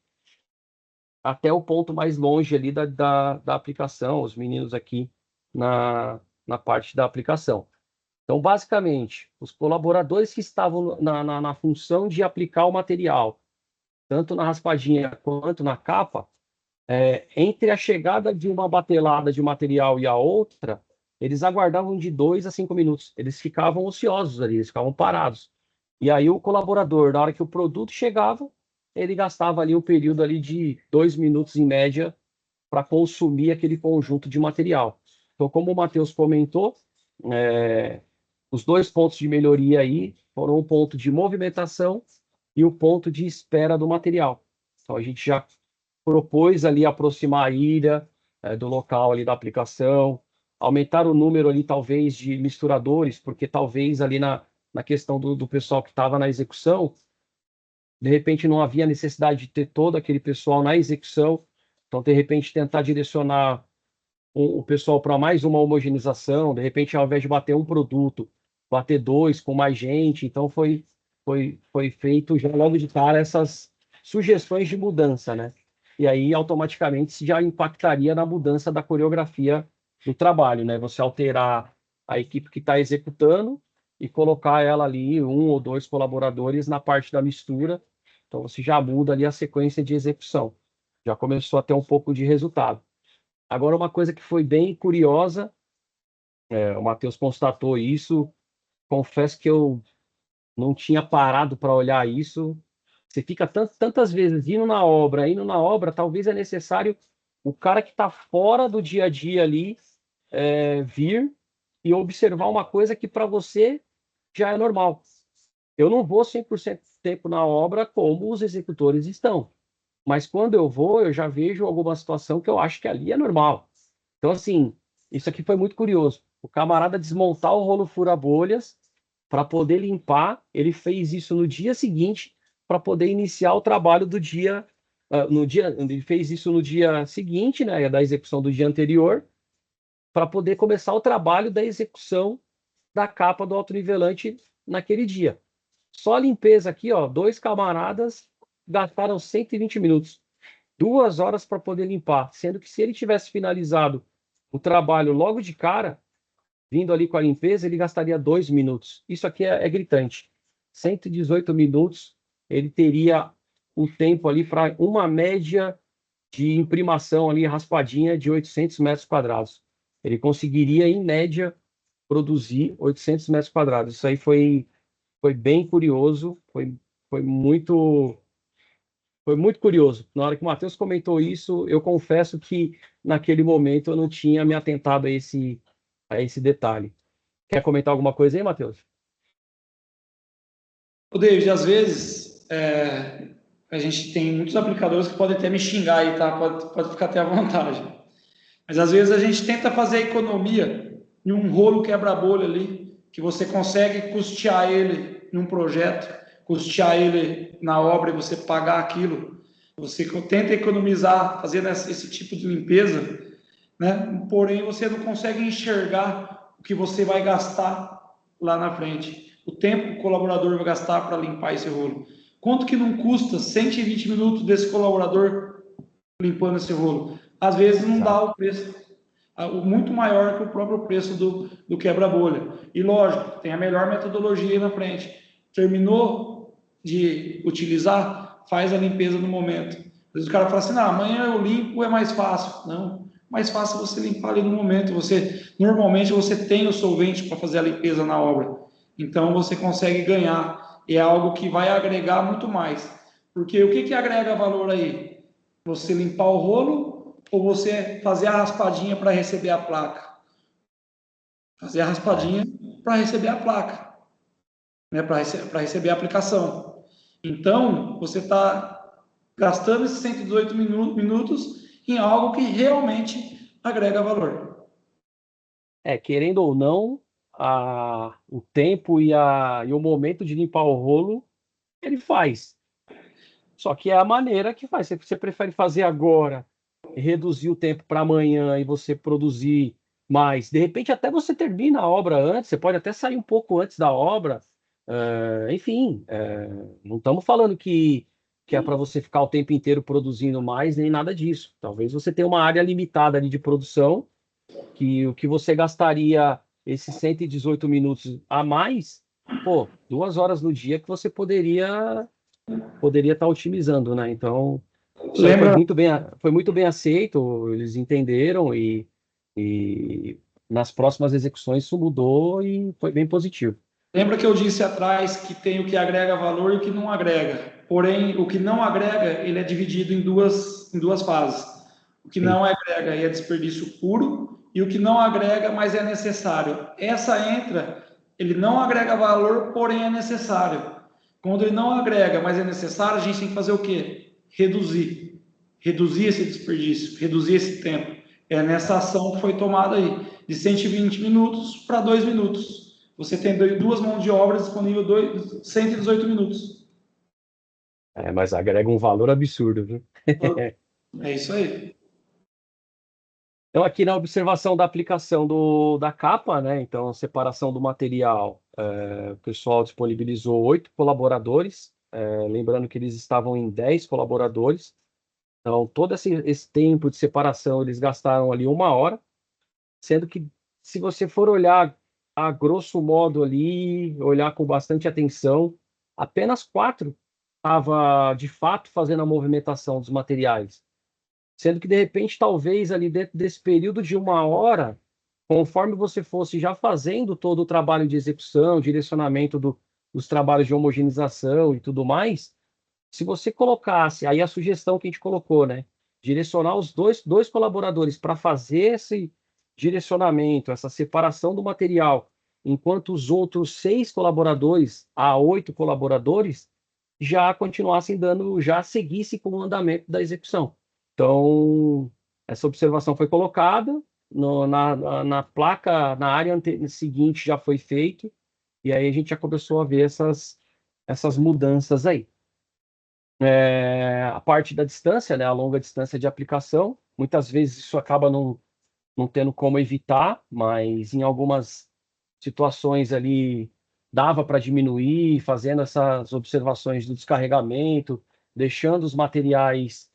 Speaker 2: até o ponto mais longe ali da aplicação, os meninos aqui na parte da aplicação. Então, basicamente, os colaboradores que estavam na função de aplicar o material, tanto na raspadinha quanto na capa, entre a chegada de uma batelada de material e a outra, eles aguardavam de 2 a 5 minutos. Eles ficavam ociosos ali, eles ficavam parados. E aí o colaborador, na hora que o produto chegava, ele gastava ali um período ali de 2 minutos em média para consumir aquele conjunto de material. Então, como o Matheus comentou, os 2 pontos de melhoria aí foram o ponto de movimentação e o ponto de espera do material. Então, a gente já propôs ali aproximar a ilha do local ali da aplicação, aumentar o número ali, talvez, de misturadores, porque talvez ali na questão do pessoal que estava na execução, de repente não havia necessidade de ter todo aquele pessoal na execução, então, de repente, tentar direcionar o pessoal para mais uma homogeneização, de repente, ao invés de bater um produto, bater 2 com mais gente, então foi feito já logo de cara essas sugestões de mudança, né? E aí, automaticamente, já impactaria na mudança da coreografia do trabalho, né? Você alterar a equipe que está executando e colocar ela ali, 1 ou 2 colaboradores na parte da mistura. Então, você já muda ali a sequência de execução. Já começou a ter um pouco de resultado. Agora, uma coisa que foi bem curiosa, o Matheus constatou isso, confesso que eu não tinha parado para olhar isso. Você fica tantas vezes indo na obra, talvez é necessário o cara que está fora do dia a dia ali vir e observar uma coisa que para você já é normal. Eu não vou 100% do tempo na obra como os executores estão, mas quando eu vou, eu já vejo alguma situação que eu acho que ali é normal. Então, assim, isso aqui foi muito curioso. O camarada desmontar o rolo fura-bolhas para poder limpar, ele fez isso no dia seguinte para poder iniciar o trabalho do dia, ele fez isso no dia seguinte, né, da execução do dia anterior, para poder começar o trabalho da execução da capa do autonivelante naquele dia. Só a limpeza aqui, ó, 2 camaradas gastaram 120 minutos, 2 horas para poder limpar, sendo que se ele tivesse finalizado o trabalho logo de cara, vindo ali com a limpeza, ele gastaria 2 minutos. Isso aqui é gritante. 118 minutos, ele teria o tempo ali para uma média de imprimação ali, raspadinha de 800 metros quadrados. Ele conseguiria, em média, produzir 800 metros quadrados. Isso aí foi bem curioso, foi muito curioso. Na hora que o Matheus comentou isso, eu confesso que naquele momento eu não tinha me atentado a esse detalhe. Quer comentar alguma coisa aí, Matheus?
Speaker 4: O David, às vezes, a gente tem muitos aplicadores que podem até me xingar aí, tá? Pode ficar até à vontade. Mas às vezes a gente tenta fazer economia em um rolo quebra-bolha ali, que você consegue custear ele em um projeto, custear ele na obra e você pagar aquilo. Você tenta economizar fazendo esse tipo de limpeza, né? Porém, você não consegue enxergar o que você vai gastar lá na frente. O tempo que o colaborador vai gastar para limpar esse rolo. Quanto que não custa 120 minutos desse colaborador limpando esse rolo? Às vezes não dá o preço, muito maior que o próprio preço do quebra-bolha. E lógico, tem a melhor metodologia aí na frente. Terminou de utilizar, faz a limpeza no momento. Às vezes o cara fala assim, não, amanhã eu limpo, é mais fácil. Não, mais fácil você limpar ali no momento. Normalmente você tem o solvente para fazer a limpeza na obra. Então você consegue ganhar. É algo que vai agregar muito mais. Porque o que agrega valor aí? Você limpar o rolo ou você fazer a raspadinha para receber a placa? Fazer a raspadinha para receber a placa, né? Para receber a aplicação. Então, você está gastando esses 118 minutos em algo que realmente agrega valor.
Speaker 2: Querendo ou não, o tempo e o momento de limpar o rolo, ele faz. Só que é a maneira que faz. Se você prefere fazer agora, reduzir o tempo para amanhã e você produzir mais, de repente até você termina a obra antes, você pode até sair um pouco antes da obra. Enfim, não estamos falando que é para você ficar o tempo inteiro produzindo mais, nem nada disso. Talvez você tenha uma área limitada ali de produção, que o que você gastaria esses 118 minutos a mais, 2 horas no dia que você poderia estar otimizando, né? Então, isso aí foi muito bem aceito, eles entenderam e nas próximas execuções isso mudou e foi bem positivo.
Speaker 4: Lembra que eu disse atrás que tem o que agrega valor e o que não agrega. Porém, o que não agrega, ele é dividido em duas fases. O que não agrega é desperdício puro e o que não agrega, mas é necessário. Ele não agrega valor, porém é necessário. Quando ele não agrega, mas é necessário, a gente tem que fazer o quê? Reduzir. Reduzir esse desperdício, reduzir esse tempo. É nessa ação que foi tomada aí, de 120 minutos para 2 minutos. Você tem 2 mãos de obra disponível 118 minutos.
Speaker 2: Mas agrega um valor absurdo, viu?
Speaker 4: É isso aí.
Speaker 2: Então, aqui na observação da aplicação da capa, né? Então, separação do material, o pessoal disponibilizou 8 colaboradores, lembrando que eles estavam em 10 colaboradores. Então, todo esse tempo de separação, eles gastaram ali 1 hora, sendo que, se você for olhar a grosso modo ali, olhar com bastante atenção, apenas 4 estava, de fato, fazendo a movimentação dos materiais. Sendo que, de repente, talvez ali dentro desse período de 1 hora, conforme você fosse já fazendo todo o trabalho de execução, direcionamento dos trabalhos de homogeneização e tudo mais, se você colocasse, aí a sugestão que a gente colocou, né? Direcionar os dois colaboradores para fazer esse direcionamento, essa separação do material, enquanto os outros 6 colaboradores a 8 colaboradores já continuassem já seguissem com o andamento da execução. Então, essa observação foi colocada, na placa, na área seguinte já foi feito, e aí a gente já começou a ver essas mudanças aí. A parte da distância, né, a longa distância de aplicação, muitas vezes isso acaba não tendo como evitar, mas em algumas situações ali dava para diminuir, fazendo essas observações do descarregamento, deixando os materiais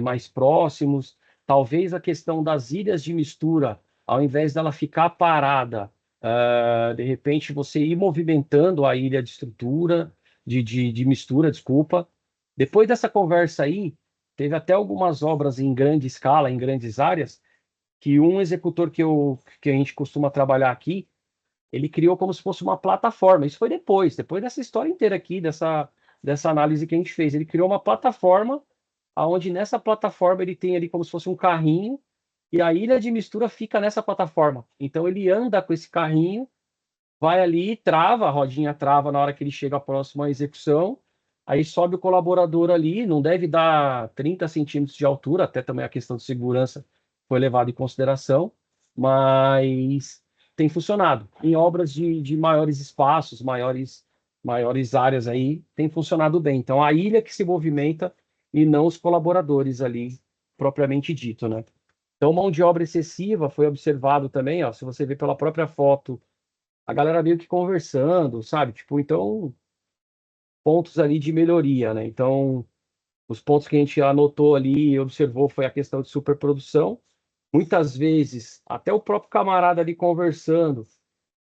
Speaker 2: mais próximos. Talvez a questão das ilhas de mistura, ao invés dela ficar parada, de repente você ir movimentando a ilha de estrutura, de mistura, desculpa. Depois dessa conversa aí, teve até algumas obras em grande escala, em grandes áreas, que um executor que a gente costuma trabalhar aqui, ele criou como se fosse uma plataforma. Isso foi depois dessa história inteira aqui, dessa análise que a gente fez. Ele criou uma plataforma, onde nessa plataforma ele tem ali como se fosse um carrinho, e a ilha de mistura fica nessa plataforma. Então ele anda com esse carrinho, vai ali, trava, a rodinha trava na hora que ele chega próximo à execução, aí sobe o colaborador ali, não deve dar 30 centímetros de altura, até também a questão de segurança foi levada em consideração, mas tem funcionado. Em obras de maiores espaços, maiores áreas aí, tem funcionado bem. Então, a ilha que se movimenta e não os colaboradores ali, propriamente dito, né? Então, mão de obra excessiva foi observado também, ó, se você vê pela própria foto, a galera meio que conversando, sabe? Tipo, então, pontos ali de melhoria, né? Então, os pontos que a gente anotou ali e observou foi a questão de superprodução. Muitas vezes, até o próprio camarada ali conversando,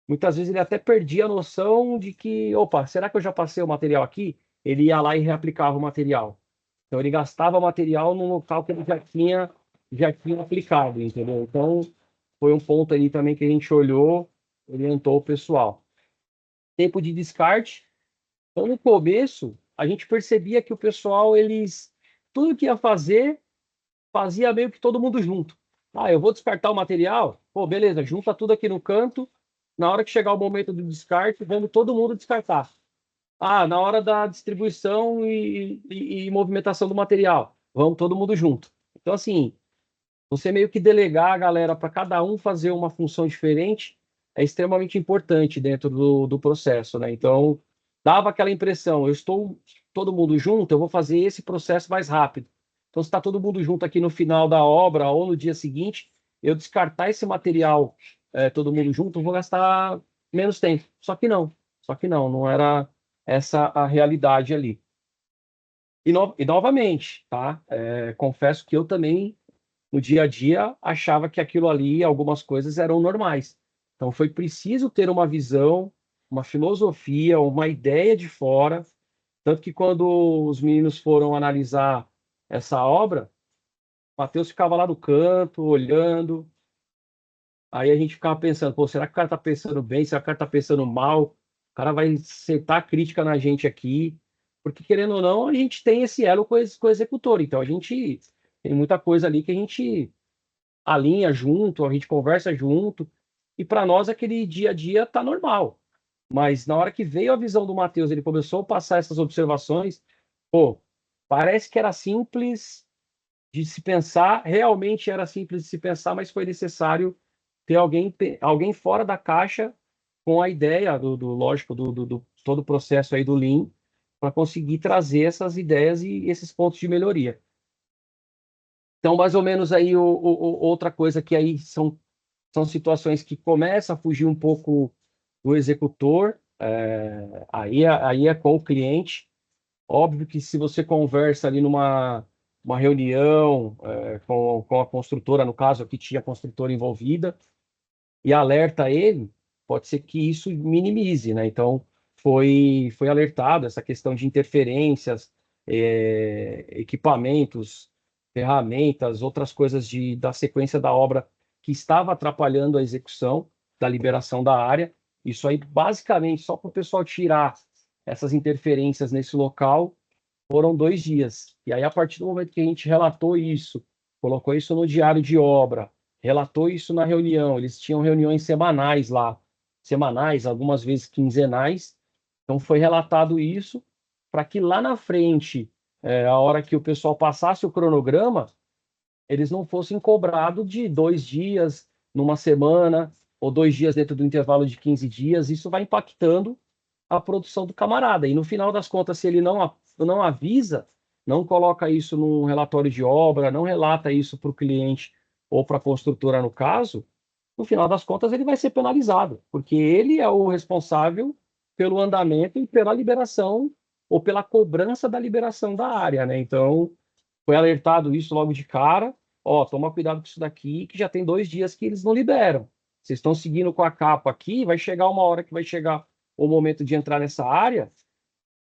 Speaker 2: muitas vezes ele até perdia a noção de que, opa, será que eu já passei o material aqui? Ele ia lá e reaplicava o material. Então, ele gastava material no local que ele já tinha aplicado, entendeu? Então, foi um ponto aí também que a gente olhou, orientou o pessoal. Tempo de descarte. Então, no começo, a gente percebia que o pessoal, tudo que ia fazer, fazia meio que todo mundo junto. Ah, eu vou descartar o material? Pô, beleza, junta tudo aqui no canto. Na hora que chegar o momento do descarte, vamos todo mundo descartar. Ah, na hora da distribuição e movimentação do material, vamos todo mundo junto. Então, assim, você meio que delegar a galera para cada um fazer uma função diferente é extremamente importante dentro do processo, né? Então, dava aquela impressão, eu estou todo mundo junto, eu vou fazer esse processo mais rápido. Então, se está todo mundo junto aqui no final da obra ou no dia seguinte, eu descartar esse material, todo mundo junto, eu vou gastar menos tempo. Só que não, não era essa a realidade ali. E novamente, tá? Confesso que eu também no dia a dia, achava que aquilo ali, algumas coisas eram normais. Então, foi preciso ter uma visão, uma filosofia, uma ideia de fora. Tanto que quando os meninos foram analisar essa obra, o Matheus ficava lá no canto, olhando. Aí a gente ficava pensando, pô, será que o cara está pensando bem? Será que o cara está pensando mal? O cara vai sentar a crítica na gente aqui. Porque, querendo ou não, a gente tem esse elo com o executor. Então, a gente tem muita coisa ali que a gente alinha junto, a gente conversa junto, e para nós aquele dia a dia tá normal. Mas na hora que veio a visão do Matheus, ele começou a passar essas observações, pô, parece que era simples de se pensar, realmente era simples de se pensar, mas foi necessário ter alguém fora da caixa com a ideia lógico, do todo o processo aí do Lean, para conseguir trazer essas ideias e esses pontos de melhoria. Então, mais ou menos aí outra coisa que aí são situações que começam a fugir um pouco do executor, aí é com o cliente. Óbvio que se você conversa ali numa uma reunião com a construtora, no caso aqui tinha a construtora envolvida, e alerta ele, pode ser que isso minimize, né? Então, foi alertado essa questão de interferências, equipamentos, ferramentas, outras coisas da sequência da obra que estava atrapalhando a execução da liberação da área. Isso aí, basicamente, só para o pessoal tirar essas interferências nesse local, foram 2 dias. E aí, a partir do momento que a gente relatou isso, colocou isso no diário de obra, relatou isso na reunião, eles tinham reuniões semanais lá, semanais, algumas vezes quinzenais. Então, foi relatado isso para que lá na frente, a hora que o pessoal passasse o cronograma, eles não fossem cobrados de 2 dias, numa semana, ou 2 dias dentro do intervalo de 15 dias. Isso vai impactando a produção do camarada. E no final das contas, se ele não avisa, não coloca isso num relatório de obra, não relata isso para o cliente ou para a construtora, no caso, no final das contas ele vai ser penalizado, porque ele é o responsável pelo andamento e pela liberação ou pela cobrança da liberação da área, né? Então, foi alertado isso logo de cara. Ó, toma cuidado com isso daqui, que já tem 2 dias que eles não liberam. Vocês estão seguindo com a capa aqui, vai chegar uma hora que vai chegar o momento de entrar nessa área,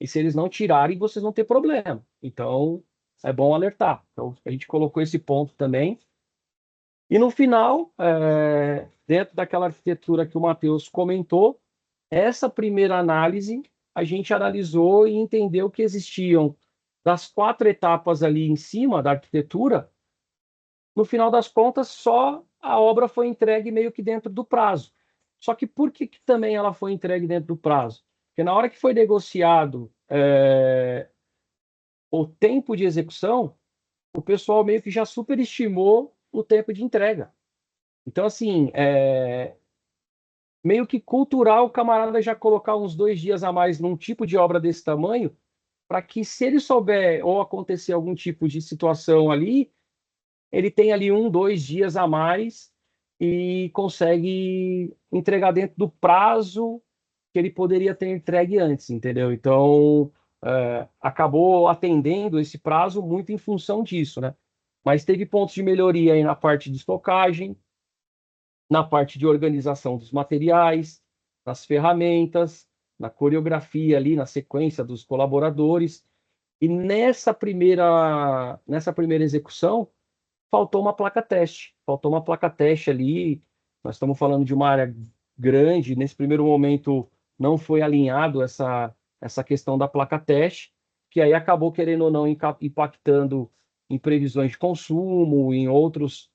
Speaker 2: e se eles não tirarem, vocês vão ter problema. Então, é bom alertar. Então, a gente colocou esse ponto também. E no final, dentro daquela arquitetura que o Matheus comentou, essa primeira análise, a gente analisou e entendeu que existiam, das 4 etapas ali em cima da arquitetura, no final das contas, só a obra foi entregue meio que dentro do prazo. Só que por que também ela foi entregue dentro do prazo? Porque na hora que foi negociado o tempo de execução, o pessoal meio que já superestimou o tempo de entrega. Então, assim, meio que cultural o camarada já colocar uns 2 dias a mais num tipo de obra desse tamanho, para que, se ele souber ou acontecer algum tipo de situação ali, ele tem ali 1, 2 dias a mais e consegue entregar dentro do prazo que ele poderia ter entregue antes, entendeu? Então, acabou atendendo esse prazo muito em função disso, né? Mas teve pontos de melhoria aí na parte de estocagem, na parte de organização dos materiais, nas ferramentas, na coreografia ali, na sequência dos colaboradores. E nessa primeira execução, faltou uma placa teste. Faltou uma placa teste ali. Nós estamos falando de uma área grande. Nesse primeiro momento, não foi alinhado essa questão da placa teste, que aí acabou, querendo ou não, impactando em previsões de consumo, em outros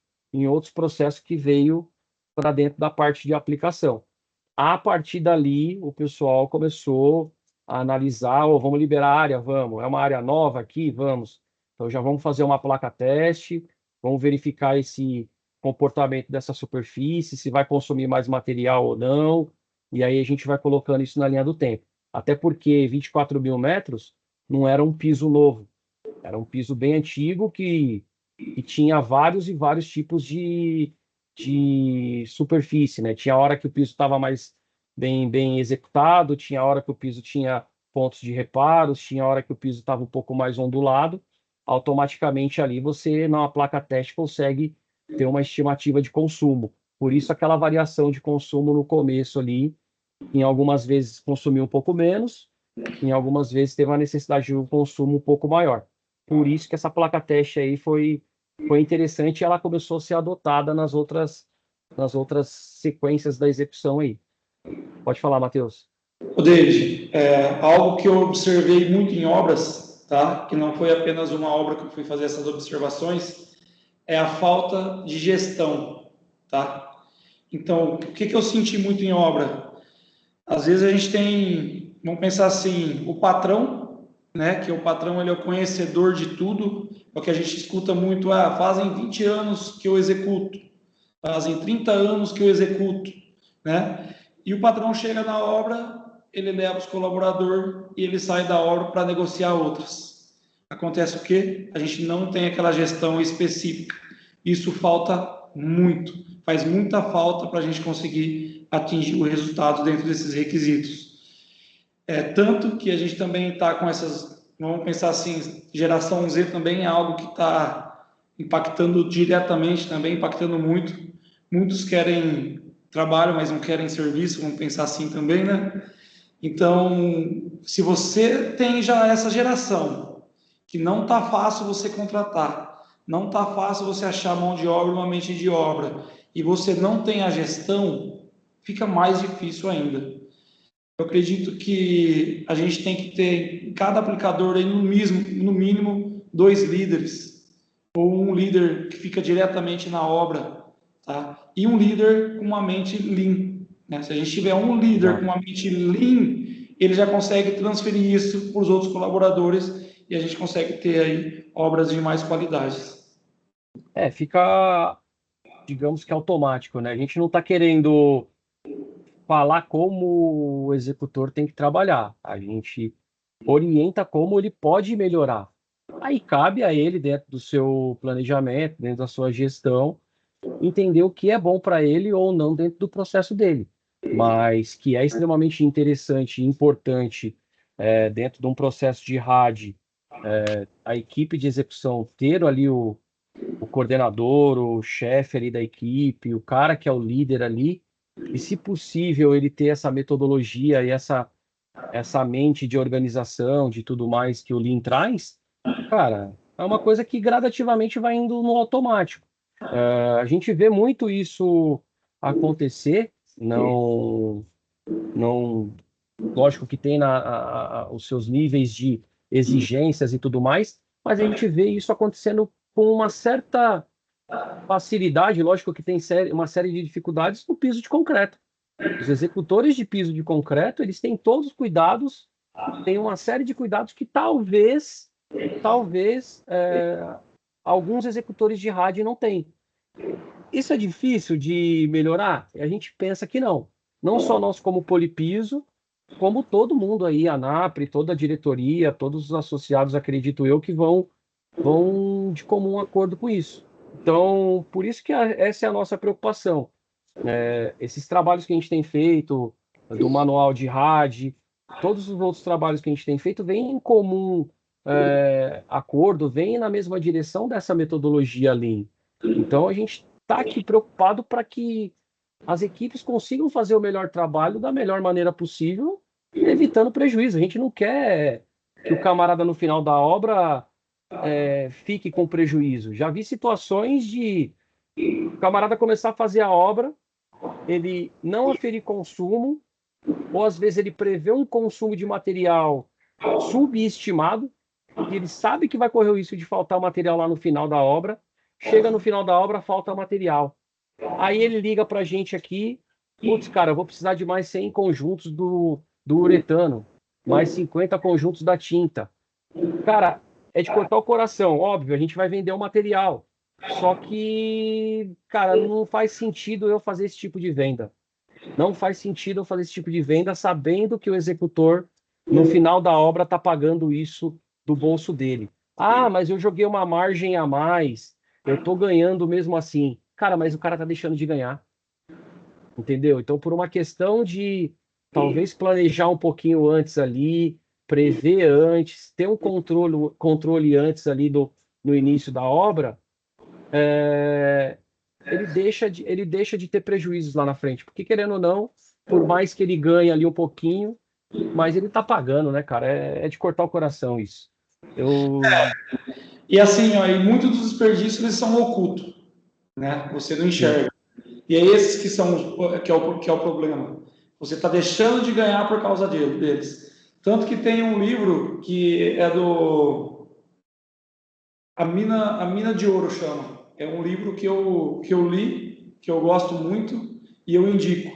Speaker 2: processos que veio para dentro da parte de aplicação. A partir dali, o pessoal começou a analisar, vamos liberar a área, vamos. É uma área nova aqui, vamos. Então já vamos fazer uma placa teste, vamos verificar esse comportamento dessa superfície, se vai consumir mais material ou não, e aí a gente vai colocando isso na linha do tempo. Até porque 24 mil metros não era um piso novo, era um piso bem antigo que tinha vários e vários tipos de superfície, né? Tinha hora que o piso estava mais bem executado, tinha hora que o piso tinha pontos de reparos, tinha hora que o piso estava um pouco mais ondulado. Automaticamente ali você, na placa teste, consegue ter uma estimativa de consumo. Por isso aquela variação de consumo no começo ali, em algumas vezes consumiu um pouco menos, em algumas vezes teve uma necessidade de um consumo um pouco maior. Por isso que essa placa teste aí foi interessante e ela começou a ser adotada nas outras sequências da execução aí. Pode falar, Matheus.
Speaker 4: Ô, David, algo que eu observei muito em obras, tá? Que não foi apenas uma obra que eu fui fazer essas observações, é a falta de gestão, tá? Então, o que eu senti muito em obra? Às vezes a gente tem, vamos pensar assim, o patrão, né? Que o patrão, ele é o conhecedor de tudo, é o que a gente escuta muito, fazem 20 anos que eu executo, fazem 30 anos que eu executo, né? E o patrão chega na obra, ele leva os colaboradores e ele sai da obra para negociar outras. Acontece o quê? A gente não tem aquela gestão específica. Isso falta muito, faz muita falta para a gente conseguir atingir o resultado dentro desses requisitos. Tanto que a gente também está com essas, vamos pensar assim, geração Z também é algo que está impactando diretamente também, impactando muito. Muitos querem trabalho, mas não querem serviço, vamos pensar assim também, né? Então, se você tem já essa geração, que não está fácil você contratar, não está fácil você achar mão de obra, uma mente de obra, e você não tem a gestão, fica mais difícil ainda. Eu acredito que a gente tem que ter em cada aplicador aí no mínimo 2 líderes, ou um líder que fica diretamente na obra, tá? E um líder com uma mente lean, né? Se a gente tiver um líder com uma mente lean, ele já consegue transferir isso para os outros colaboradores e a gente consegue ter aí obras de mais qualidade.
Speaker 2: Fica, digamos que automático, né? A gente não está querendo falar como o executor tem que trabalhar. A gente orienta como ele pode melhorar. Aí cabe a ele, dentro do seu planejamento, dentro da sua gestão, entender o que é bom para ele ou não dentro do processo dele. Mas que é extremamente interessante e importante dentro de um processo de RAD, a equipe de execução ter ali o coordenador, o chefe ali da equipe, o cara que é o líder ali, e se possível ele ter essa metodologia e essa mente de organização, de tudo mais que o Lean traz, cara, é uma coisa que gradativamente vai indo no automático. A gente vê muito isso acontecer, não, lógico que tem os seus níveis de exigências e tudo mais, mas a gente vê isso acontecendo com uma certa facilidade, lógico que tem uma série de dificuldades no piso de concreto. Os executores de piso de concreto, eles têm todos os cuidados, têm uma série de cuidados que talvez alguns executores de rádio não têm. Isso é difícil de melhorar? A gente pensa que não. Não só nós como Polipiso, como todo mundo aí, a ANAPRE, toda a diretoria, todos os associados, acredito eu, que vão de comum acordo com isso. Então, por isso que essa é a nossa preocupação. Esses trabalhos que a gente tem feito, do manual de RAD, todos os outros trabalhos que a gente tem feito, vêm em comum acordo, vêm na mesma direção dessa metodologia Lean. Então, a gente está aqui preocupado para que as equipes consigam fazer o melhor trabalho da melhor maneira possível, evitando prejuízo. A gente não quer que o camarada no final da obra fique com prejuízo. Já vi situações de o camarada começar a fazer a obra, ele não aferir consumo, ou às vezes ele prevê um consumo de material subestimado, e ele sabe que vai correr o risco de faltar material lá no final da obra, chega no final da obra, falta material. Aí ele liga para a gente aqui, putz, cara, eu vou precisar de mais 100 conjuntos do uretano, mais 50 conjuntos da tinta. Cara, é de cortar o coração, óbvio, a gente vai vender o material. Só que, cara, não faz sentido eu fazer esse tipo de venda. Não faz sentido eu fazer esse tipo de venda sabendo que o executor, no final da obra, está pagando isso do bolso dele. Ah, mas eu joguei uma margem a mais, eu estou ganhando mesmo assim. Cara, mas o cara está deixando de ganhar. Entendeu? Então, por uma questão de talvez planejar um pouquinho antes ali, prever antes, ter um controle antes ali no início da obra, ele deixa de ter prejuízos lá na frente. Porque, querendo ou não, por mais que ele ganhe ali um pouquinho, mas ele tá pagando, né, cara? É de cortar o coração isso.
Speaker 4: E assim, ó, e muitos dos desperdícios eles são ocultos, né? Você não enxerga. E é esses que é o problema. Você está deixando de ganhar por causa deles. Tanto que tem um livro que é A Mina de Ouro chama. É um livro que eu li, que eu gosto muito e eu indico,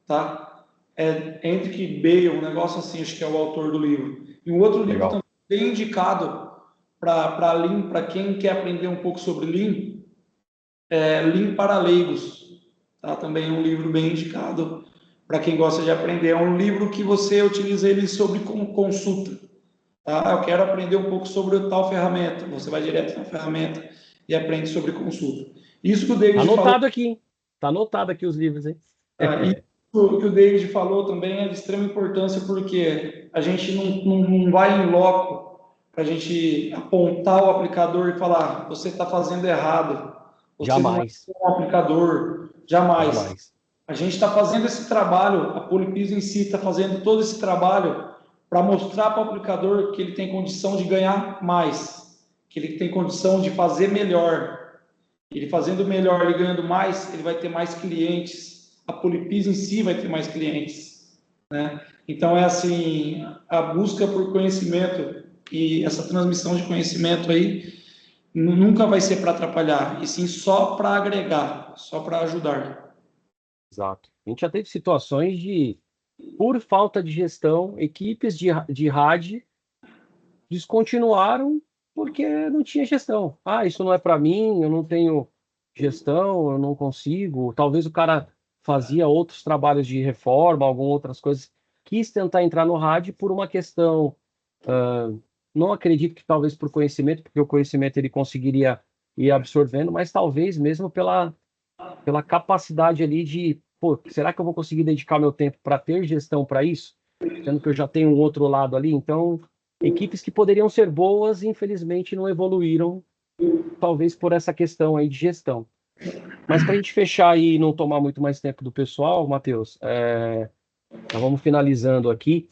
Speaker 4: tá? É Enrique Bale, um negócio assim, acho que é o autor do livro. E um outro livro também bem indicado para Lean, para quem quer aprender um pouco sobre Lean, é Lean para Leigos, tá? Também é um livro bem indicado para quem gosta de aprender. É um livro que você utiliza ele sobre consulta. Tá? Eu quero aprender um pouco sobre tal ferramenta. Você vai direto na ferramenta e aprende sobre consulta. Isso que o David
Speaker 2: falou.
Speaker 4: Anotado
Speaker 2: aqui. Tá anotado aqui os livros, hein?
Speaker 4: Isso que o David falou também é de extrema importância, porque a gente não vai em loco para a gente apontar o aplicador e falar: você está fazendo errado. Você
Speaker 2: Jamais.
Speaker 4: não é um aplicador. Jamais. A gente está fazendo esse trabalho, a Polipiso em si está fazendo todo esse trabalho para mostrar para o aplicador que ele tem condição de ganhar mais, que ele tem condição de fazer melhor. Ele fazendo melhor, ele ganhando mais, ele vai ter mais clientes. A Polipiso em si vai ter mais clientes, né? Então é assim, a busca por conhecimento e essa transmissão de conhecimento aí nunca vai ser para atrapalhar, e sim só para agregar, só para ajudar.
Speaker 2: Exato. A gente já teve situações de, por falta de gestão, equipes de rádio descontinuaram porque não tinha gestão. Ah, isso não é para mim, eu não tenho gestão, eu não consigo. Talvez o cara fazia outros trabalhos de reforma, algumas outras coisas, quis tentar entrar no rádio por uma questão, não acredito que talvez por conhecimento, porque o conhecimento ele conseguiria ir absorvendo, mas talvez mesmo pela capacidade ali de, pô, será que eu vou conseguir dedicar meu tempo para ter gestão para isso? Sendo que eu já tenho um outro lado ali, então equipes que poderiam ser boas, infelizmente não evoluíram, talvez por essa questão aí de gestão. Mas para a gente fechar e não tomar muito mais tempo do pessoal, Matheus, nós vamos finalizando aqui.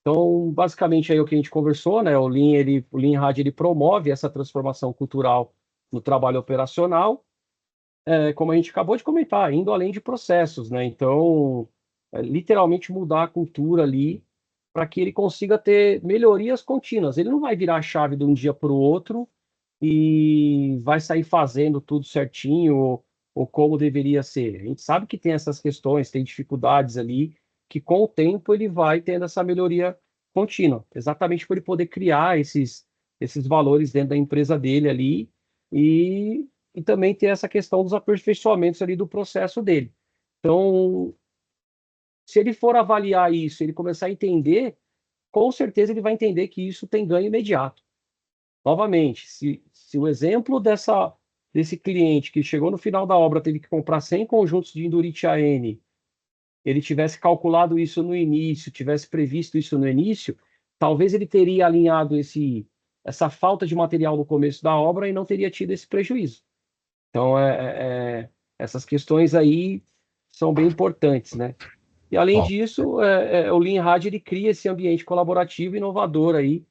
Speaker 2: Então, basicamente, aí é o que a gente conversou, né? O Lean Hard, ele promove essa transformação cultural no trabalho operacional, como a gente acabou de comentar, indo além de processos, né? Então, literalmente mudar a cultura ali para que ele consiga ter melhorias contínuas. Ele não vai virar a chave de um dia para o outro e vai sair fazendo tudo certinho ou como deveria ser. A gente sabe que tem essas questões, tem dificuldades ali, que com o tempo ele vai tendo essa melhoria contínua, exatamente para ele poder criar esses valores dentro da empresa dele ali e também ter essa questão dos aperfeiçoamentos ali do processo dele. Então, se ele for avaliar isso, ele começar a entender, com certeza ele vai entender que isso tem ganho imediato. Novamente, se o exemplo desse cliente que chegou no final da obra teve que comprar 100 conjuntos de Indurite AN, ele tivesse calculado isso no início, tivesse previsto isso no início, talvez ele teria alinhado essa falta de material no começo da obra e não teria tido esse prejuízo. Então, essas questões aí são bem importantes, né? E, além disso, o Lean Hard, ele cria esse ambiente colaborativo e inovador aí,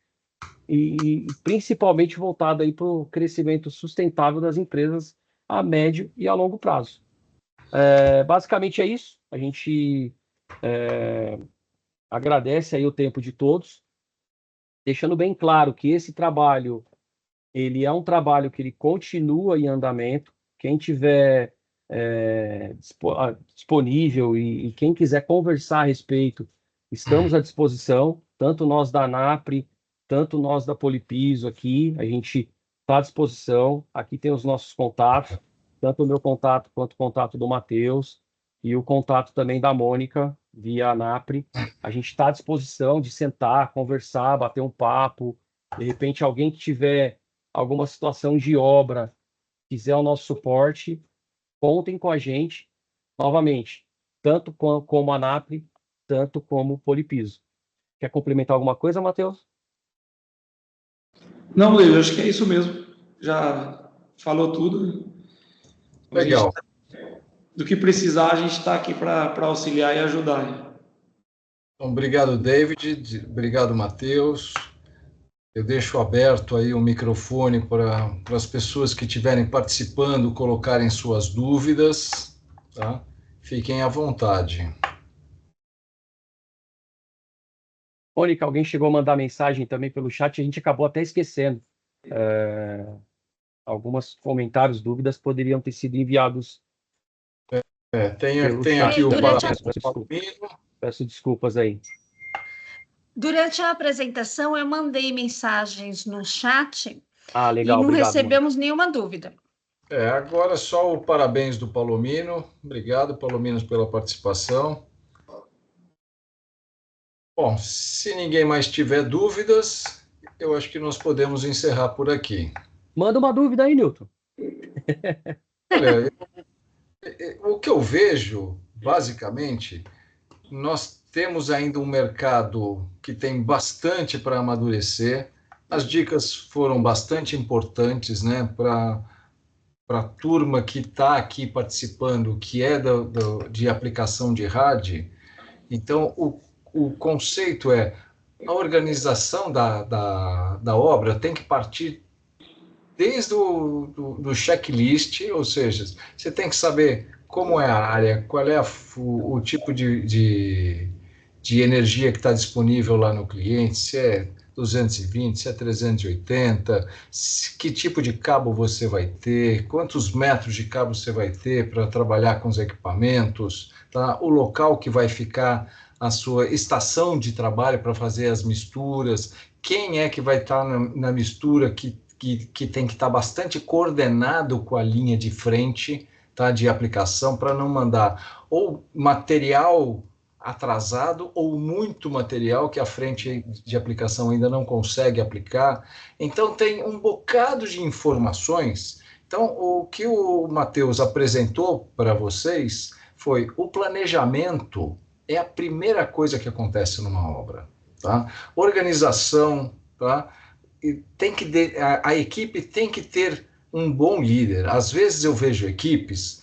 Speaker 2: e principalmente voltado aí para o crescimento sustentável das empresas a médio e a longo prazo. Basicamente é isso. A gente agradece aí o tempo de todos, deixando bem claro que esse trabalho, ele é um trabalho que ele continua em andamento. Quem tiver disponível e quem quiser conversar a respeito, estamos à disposição, tanto nós da ANAPRE, tanto nós da Polipiso aqui, a gente está à disposição. Aqui tem os nossos contatos, tanto o meu contato quanto o contato do Matheus e o contato também da Mônica, via ANAPRE. A gente está à disposição de sentar, conversar, bater um papo. De repente, alguém que tiver alguma situação de obra, quiser o nosso suporte, contem com a gente, novamente, tanto como a ANAPRE, tanto como o Polipiso. Quer complementar alguma coisa, Matheus?
Speaker 4: Não, Leila, acho que é isso mesmo. Já falou tudo.
Speaker 1: Legal.
Speaker 4: Do que precisar, a gente está aqui para auxiliar e ajudar.
Speaker 1: Então, obrigado, David. Obrigado, Matheus. Eu deixo aberto aí o microfone para as pessoas que estiverem participando colocarem suas dúvidas, tá? Fiquem à vontade.
Speaker 2: Mônica, alguém chegou a mandar mensagem também pelo chat, a gente acabou até esquecendo. Alguns comentários, dúvidas poderiam ter sido enviados.
Speaker 1: Tem aqui o parabéns para o
Speaker 2: Palomino. Peço desculpas aí.
Speaker 3: Durante a apresentação, eu mandei mensagens no chat
Speaker 2: legal,
Speaker 3: e não
Speaker 2: obrigado,
Speaker 3: recebemos nenhuma dúvida.
Speaker 1: Agora só o parabéns do Palomino. Obrigado, Palomino, pela participação. Bom, se ninguém mais tiver dúvidas, eu acho que nós podemos encerrar por aqui.
Speaker 2: Manda uma dúvida aí, Newton.
Speaker 1: Olha, o que eu vejo, basicamente, nós temos ainda um mercado que tem bastante para amadurecer. As dicas foram bastante importantes, né, para a turma que está aqui participando, que é de aplicação de RAD. Então, o conceito é a organização da obra tem que partir desde do checklist, ou seja, você tem que saber como é a área, qual é o tipo de energia que está disponível lá no cliente, se é 220, se é 380, que tipo de cabo você vai ter, quantos metros de cabo você vai ter para trabalhar com os equipamentos, tá? O local que vai ficar a sua estação de trabalho para fazer as misturas, quem é que vai estar na mistura que tem que estar bastante coordenado com a linha de frente, tá, de aplicação, para não mandar ou material atrasado ou muito material que a frente de aplicação ainda não consegue aplicar. Então, tem um bocado de informações. Então, o que o Matheus apresentou para vocês foi o planejamento. É a primeira coisa que acontece numa obra, tá? Organização, tá? E a equipe tem que ter um bom líder. Às vezes eu vejo equipes,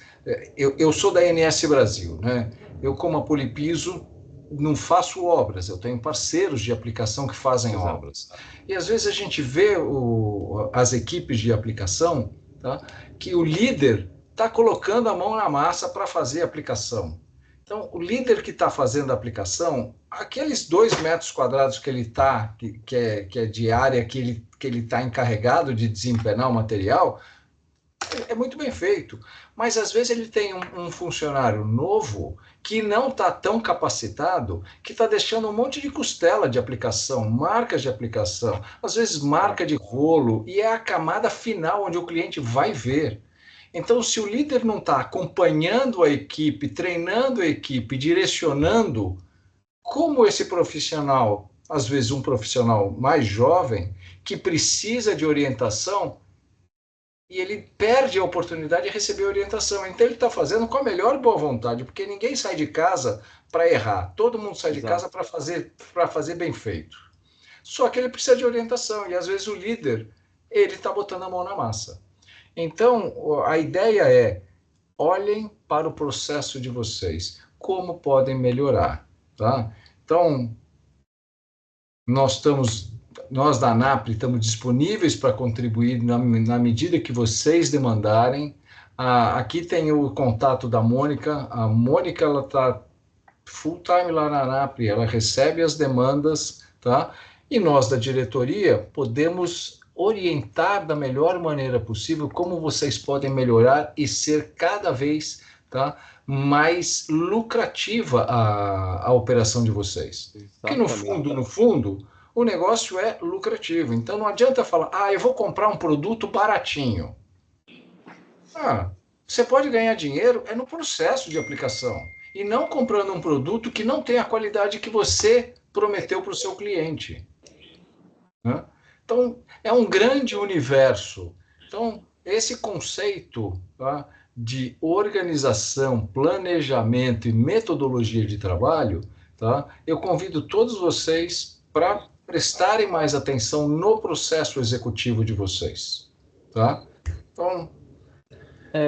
Speaker 1: eu sou da NS Brasil, né? Eu, como a Polipiso, não faço obras, eu tenho parceiros de aplicação que fazem
Speaker 2: Exato.
Speaker 1: obras. E às vezes a gente vê as equipes de aplicação, tá, que o líder está colocando a mão na massa para fazer a aplicação. Então, o líder que está fazendo a aplicação, aqueles 2 metros quadrados que ele está, que é de área que ele está encarregado de desempenhar o material, é muito bem feito. Mas, às vezes, ele tem um funcionário novo que não está tão capacitado, que está deixando um monte de costela de aplicação, marcas de aplicação, às vezes marca de rolo, e é a camada final onde o cliente vai ver. Então, se o líder não está acompanhando a equipe, treinando a equipe, direcionando, como esse profissional, às vezes um profissional mais jovem, que precisa de orientação, e ele perde a oportunidade de receber orientação. Então, ele está fazendo com a melhor boa vontade, porque ninguém sai de casa para errar. Todo mundo sai de casa para fazer bem feito. Só que ele precisa de orientação, e às vezes o líder, ele está botando a mão na massa. Então, a ideia é, olhem para o processo de vocês, como podem melhorar, tá? Então, nós da ANAPRE estamos disponíveis para contribuir na medida que vocês demandarem. Aqui tem o contato da Mônica. A Mônica, ela está full time lá na ANAPRE, ela recebe as demandas, tá? E nós da diretoria podemos orientar da melhor maneira possível como vocês podem melhorar e ser cada vez, tá, mais lucrativa a operação de vocês. Porque no fundo, o negócio é lucrativo. Então não adianta falar, eu vou comprar um produto baratinho. Você pode ganhar dinheiro no processo de aplicação e não comprando um produto que não tem a qualidade que você prometeu para o seu cliente, né? Então, é um grande universo. Então, esse conceito, tá, de organização, planejamento e metodologia de trabalho, tá, eu convido todos vocês para prestarem mais atenção no processo executivo de vocês. Tá? Então,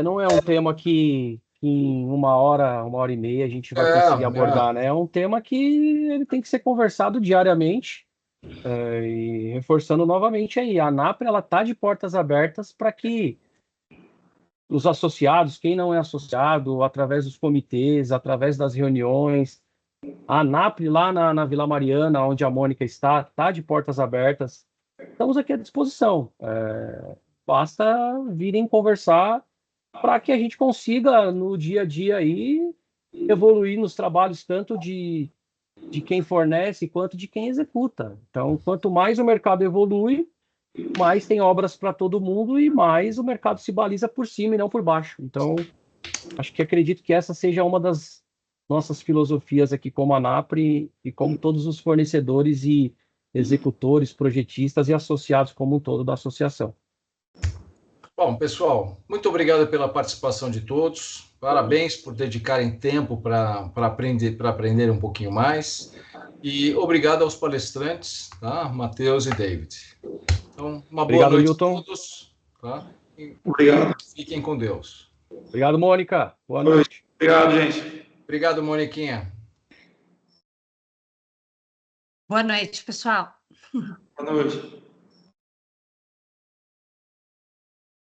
Speaker 2: não é um tema que em 1 hora, 1 hora e meia a gente vai conseguir abordar, né? É um tema que ele tem que ser conversado diariamente. E reforçando novamente aí, a ANAPRE está de portas abertas para que os associados, quem não é associado, através dos comitês, através das reuniões, a ANAPRE lá na Vila Mariana, onde a Mônica está de portas abertas. Estamos aqui à disposição. Basta virem conversar para que a gente consiga, no dia a dia, aí, evoluir nos trabalhos tanto de quem fornece quanto de quem executa. Então, quanto mais o mercado evolui, mais tem obras para todo mundo e mais o mercado se baliza por cima e não por baixo. Então, acredito que essa seja uma das nossas filosofias aqui como ANAPRE e como todos os fornecedores e executores, projetistas e associados como um todo da associação.
Speaker 1: Bom, pessoal, muito obrigado pela participação de todos. Parabéns por dedicarem tempo para aprender um pouquinho mais. E obrigado aos palestrantes, tá? Matheus e David. Então, uma boa noite a todos. Tá?
Speaker 4: Obrigado.
Speaker 1: Fiquem com Deus.
Speaker 2: Obrigado, Mônica. Boa noite.
Speaker 4: Obrigado, gente.
Speaker 1: Obrigado, Moniquinha.
Speaker 3: Boa noite, pessoal.
Speaker 4: Boa noite.